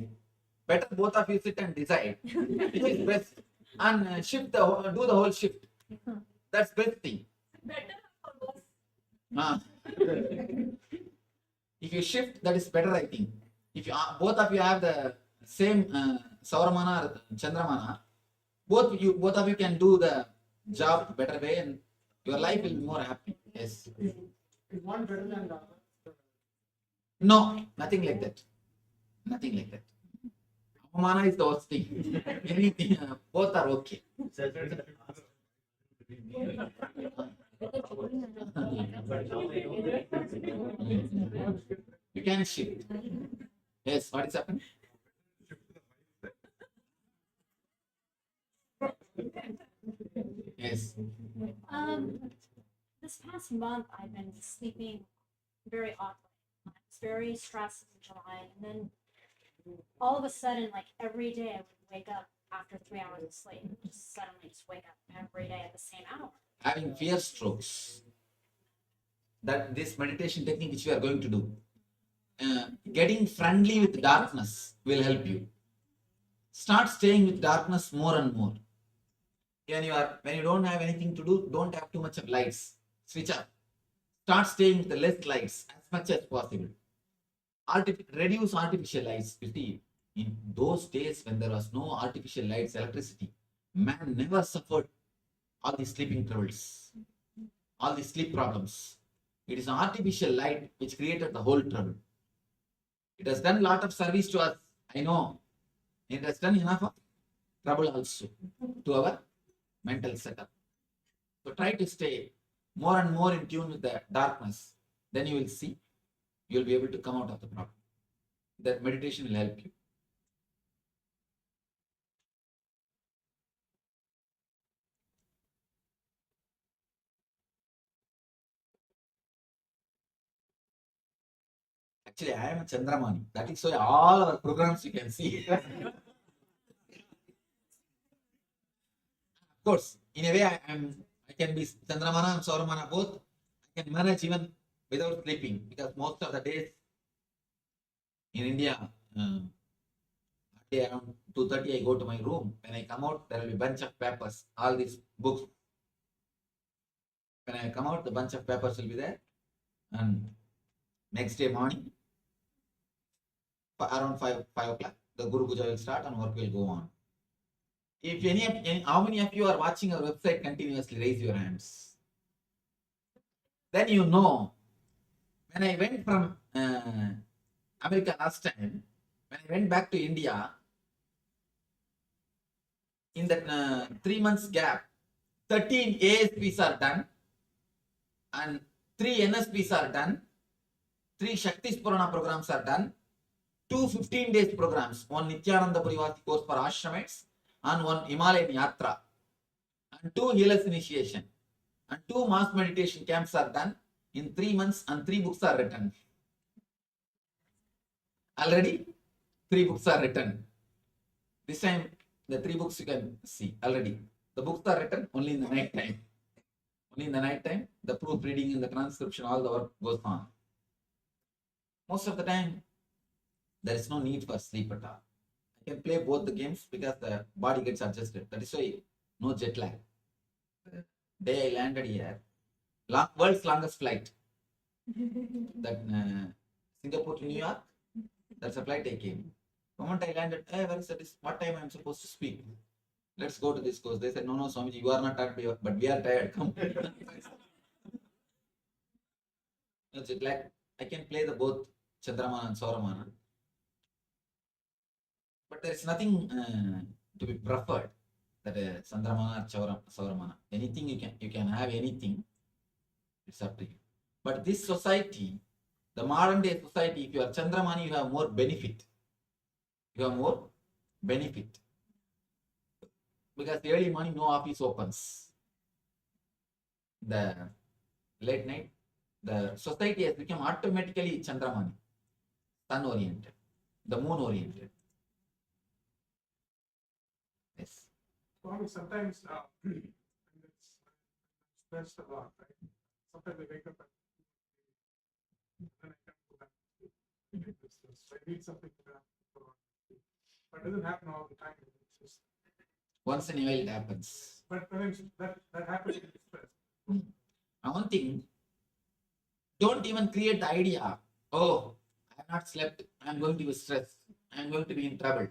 Better both of you sit and decide which is best and do the whole shift. That's best thing. Better or worse? If you shift, that is better, I think. If you both of you have the same Sauramana or Chandramana, both of you can do the job better way and your life will be more happy. Yes. Is one better than the other? No, nothing like that. Nothing like that. Avamana is the worst thing. Anything, both are okay. You can shift. Yes, what is happening? Yes. This past month, I've been sleeping very oddly. I was very stressed in July, and then all of a sudden, like every day, I would wake up after 3 hours of sleep. Just suddenly, just wake up every day at the same hour. Having fear strokes. That this meditation technique which we are going to do, getting friendly with darkness will help you. Start staying with darkness more and more. When you don't have anything to do, don't have too much of lights. Switch up. Start staying with the less lights as much as possible. Reduce artificial lights. You see, in those days when there was no artificial lights, electricity, man never suffered all the sleeping troubles, all the sleep problems. It is artificial light which created the whole trouble. It has done a lot of service to us, I know. It has done enough of trouble also to our mental setup. So try to stay more and more in tune with the darkness. Then you will see, you will be able to come out of the problem. That meditation will help you. Actually, I am a Chandramani. That is why all our programs you can see. Of course, in a way, I can be Chandramana and Sauramana both. I can manage even without sleeping because most of the days In India, around 2:30 I go to my room. When I come out, there will be a bunch of papers, all these books. When I come out, the bunch of papers will be there. And next day morning, around 5 o'clock, the Guru Puja will start and work will go on. If how many of you are watching our website continuously, raise your hands. Then you know, when I went from America last time, when I went back to India, in that 3 months gap, 13 ASPs are done and 3 NSPs are done, 3 Shakti Spurana programs are done, 2 15 days programs, one Nithyananda Parivati course for ashramites and one Himalayan Yatra, and 2 healers initiation and 2 mass meditation camps are done in 3 months and 3 books are written. Already 3 books are written. This time the 3 books you can see already. The books are written only in the night time. Only in the night time, the proofreading and the transcription, all the work goes on. Most of the time, there is no need for sleep at all. I can play both the games because the body gets adjusted. That is why no jet lag. The day I landed here, world's longest flight. That Singapore to New York, that's a flight I came. The moment I landed, hey, where is this? What time I am supposed to speak? Let's go to this course. They said, no, Swamiji, you are not tired, but we are tired. Come. No jet lag. I can play the both Chandramana and Sauramana. But there is nothing to be preferred that Chandramana or Sauramana. Anything you can have anything. It's up to you. But this society, the modern day society, if you are Chandramani, you have more benefit. You have more benefit. Because the early morning, no office opens. The late night, the society has become automatically Chandramani, sun oriented, the moon oriented. Yes. Swami, sometimes it's stressed a lot, right? Sometimes I wake up and then I can't go back to sleep. So I need something to go on. But it doesn't happen all the time. It's just once in a while it happens. But that happens in stress. And one thing, don't even create the idea, oh, I have not slept, I am going to be stressed, I am going to be in trouble.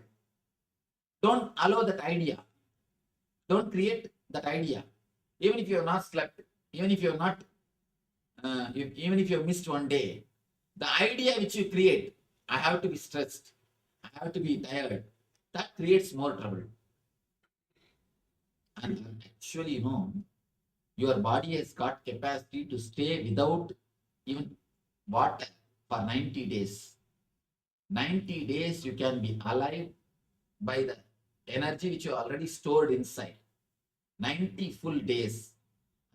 Don't allow that idea. Don't create that idea. Even if you have not slept, even if you have not, even if you have missed one day, the idea which you create, I have to be stressed, I have to be tired, that creates more trouble. And actually, your body has got capacity to stay without even water for 90 days. 90 days you can be alive by the energy which you already stored inside. 90 full days.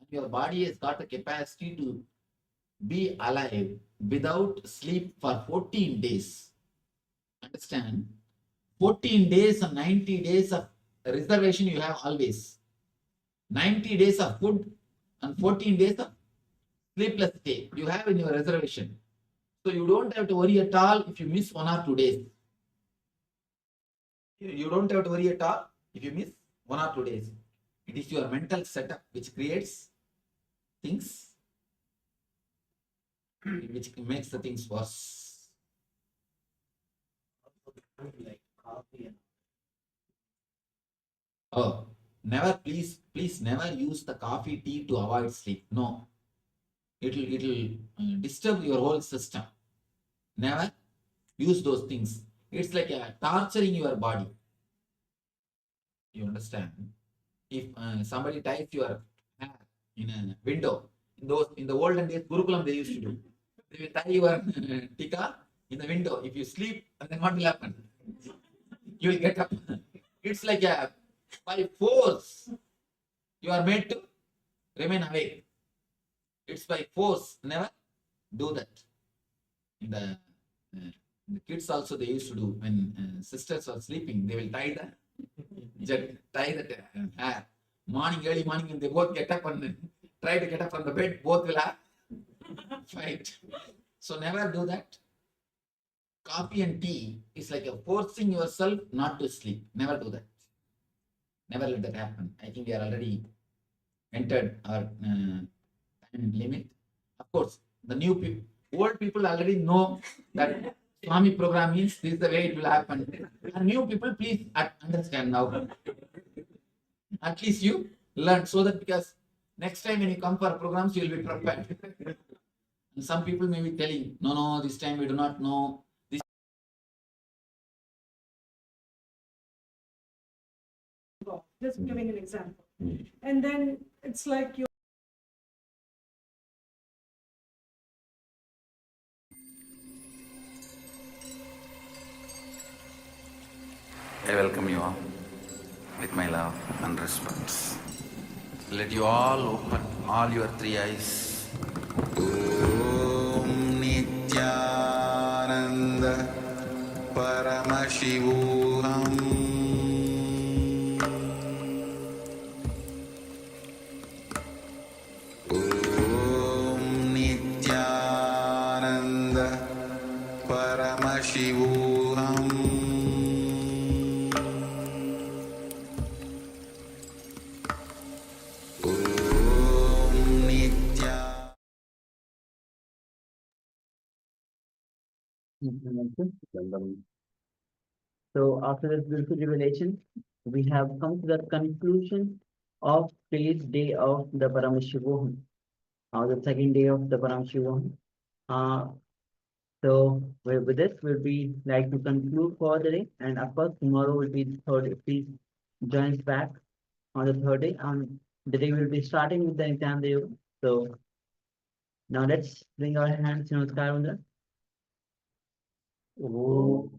And your body has got the capacity to be alive without sleep for 14 days. Understand? 14 days and 90 days of reservation you have always. 90 days of food and 14 days of sleepless day you have in your reservation. So you don't have to worry at all if you miss 1 or 2 days. You don't have to worry at all if you miss 1 or 2 days. It is your mental setup which creates things, which makes the things worse. Like coffee. Oh, never, please never use the coffee, tea to avoid sleep. No. It'll disturb your whole system. Never use those things. It's like torturing your body. You understand? If somebody ties your hair in a window, in the olden days, Gurukulam they used to do. They will tie your tika in the window. If you sleep, and then what will happen? You will get up. It's like by force, you are made to remain awake. It's by force. Never do that. The kids also they used to do when sisters are sleeping. They will tie the hair. Early morning, when they both get up and try to get up from the bed, both will have fight. So never do that. coffee and tea is like a forcing yourself not to sleep. Never do that. Never let that happen. I think we are already entered our time limit. Of course, the old people already know that Swami program means this is the way it will happen. And new people, please understand now. At least you learn so that because next time when you come for programs, you will be prepared. And some people may be telling, no, this time we do not know. This Just giving an example. And then it's like you. I welcome you all with my love and respect. Let you all open all your three eyes. Om Nithyananda Paramashivoham Om Nithyananda Paramashivoham So after this beautiful revelation, we have come to the conclusion of today's day of the Paramashivoham, the second day of the Paramashivoham. So with this, we'll be like to conclude for the day, and of course tomorrow will be the third day. Please join us back on the third day. The day will be starting with the Nithyananda Yoga. So now let's bring our hands in Namaskar Mudra. Om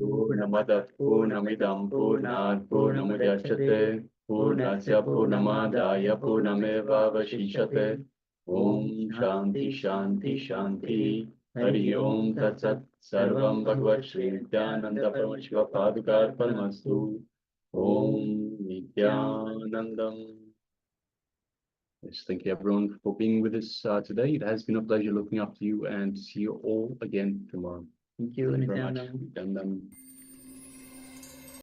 Purnamada Purnamidam Purnat Purnamudachyate Purnasya Purnamadaya Purnameva Vashishate Om Shanti Shanti Shanti Hari Om Tat Sat Sarvam Bhagavad Shri Nithyananda Paramashiva Padukar Paramastu Om Nithyanandam. Yes, thank you everyone for being with us today. It has been a pleasure looking up to you and see you all again tomorrow. Thank you, Thank you very much. Nithyananda. Nithyananda.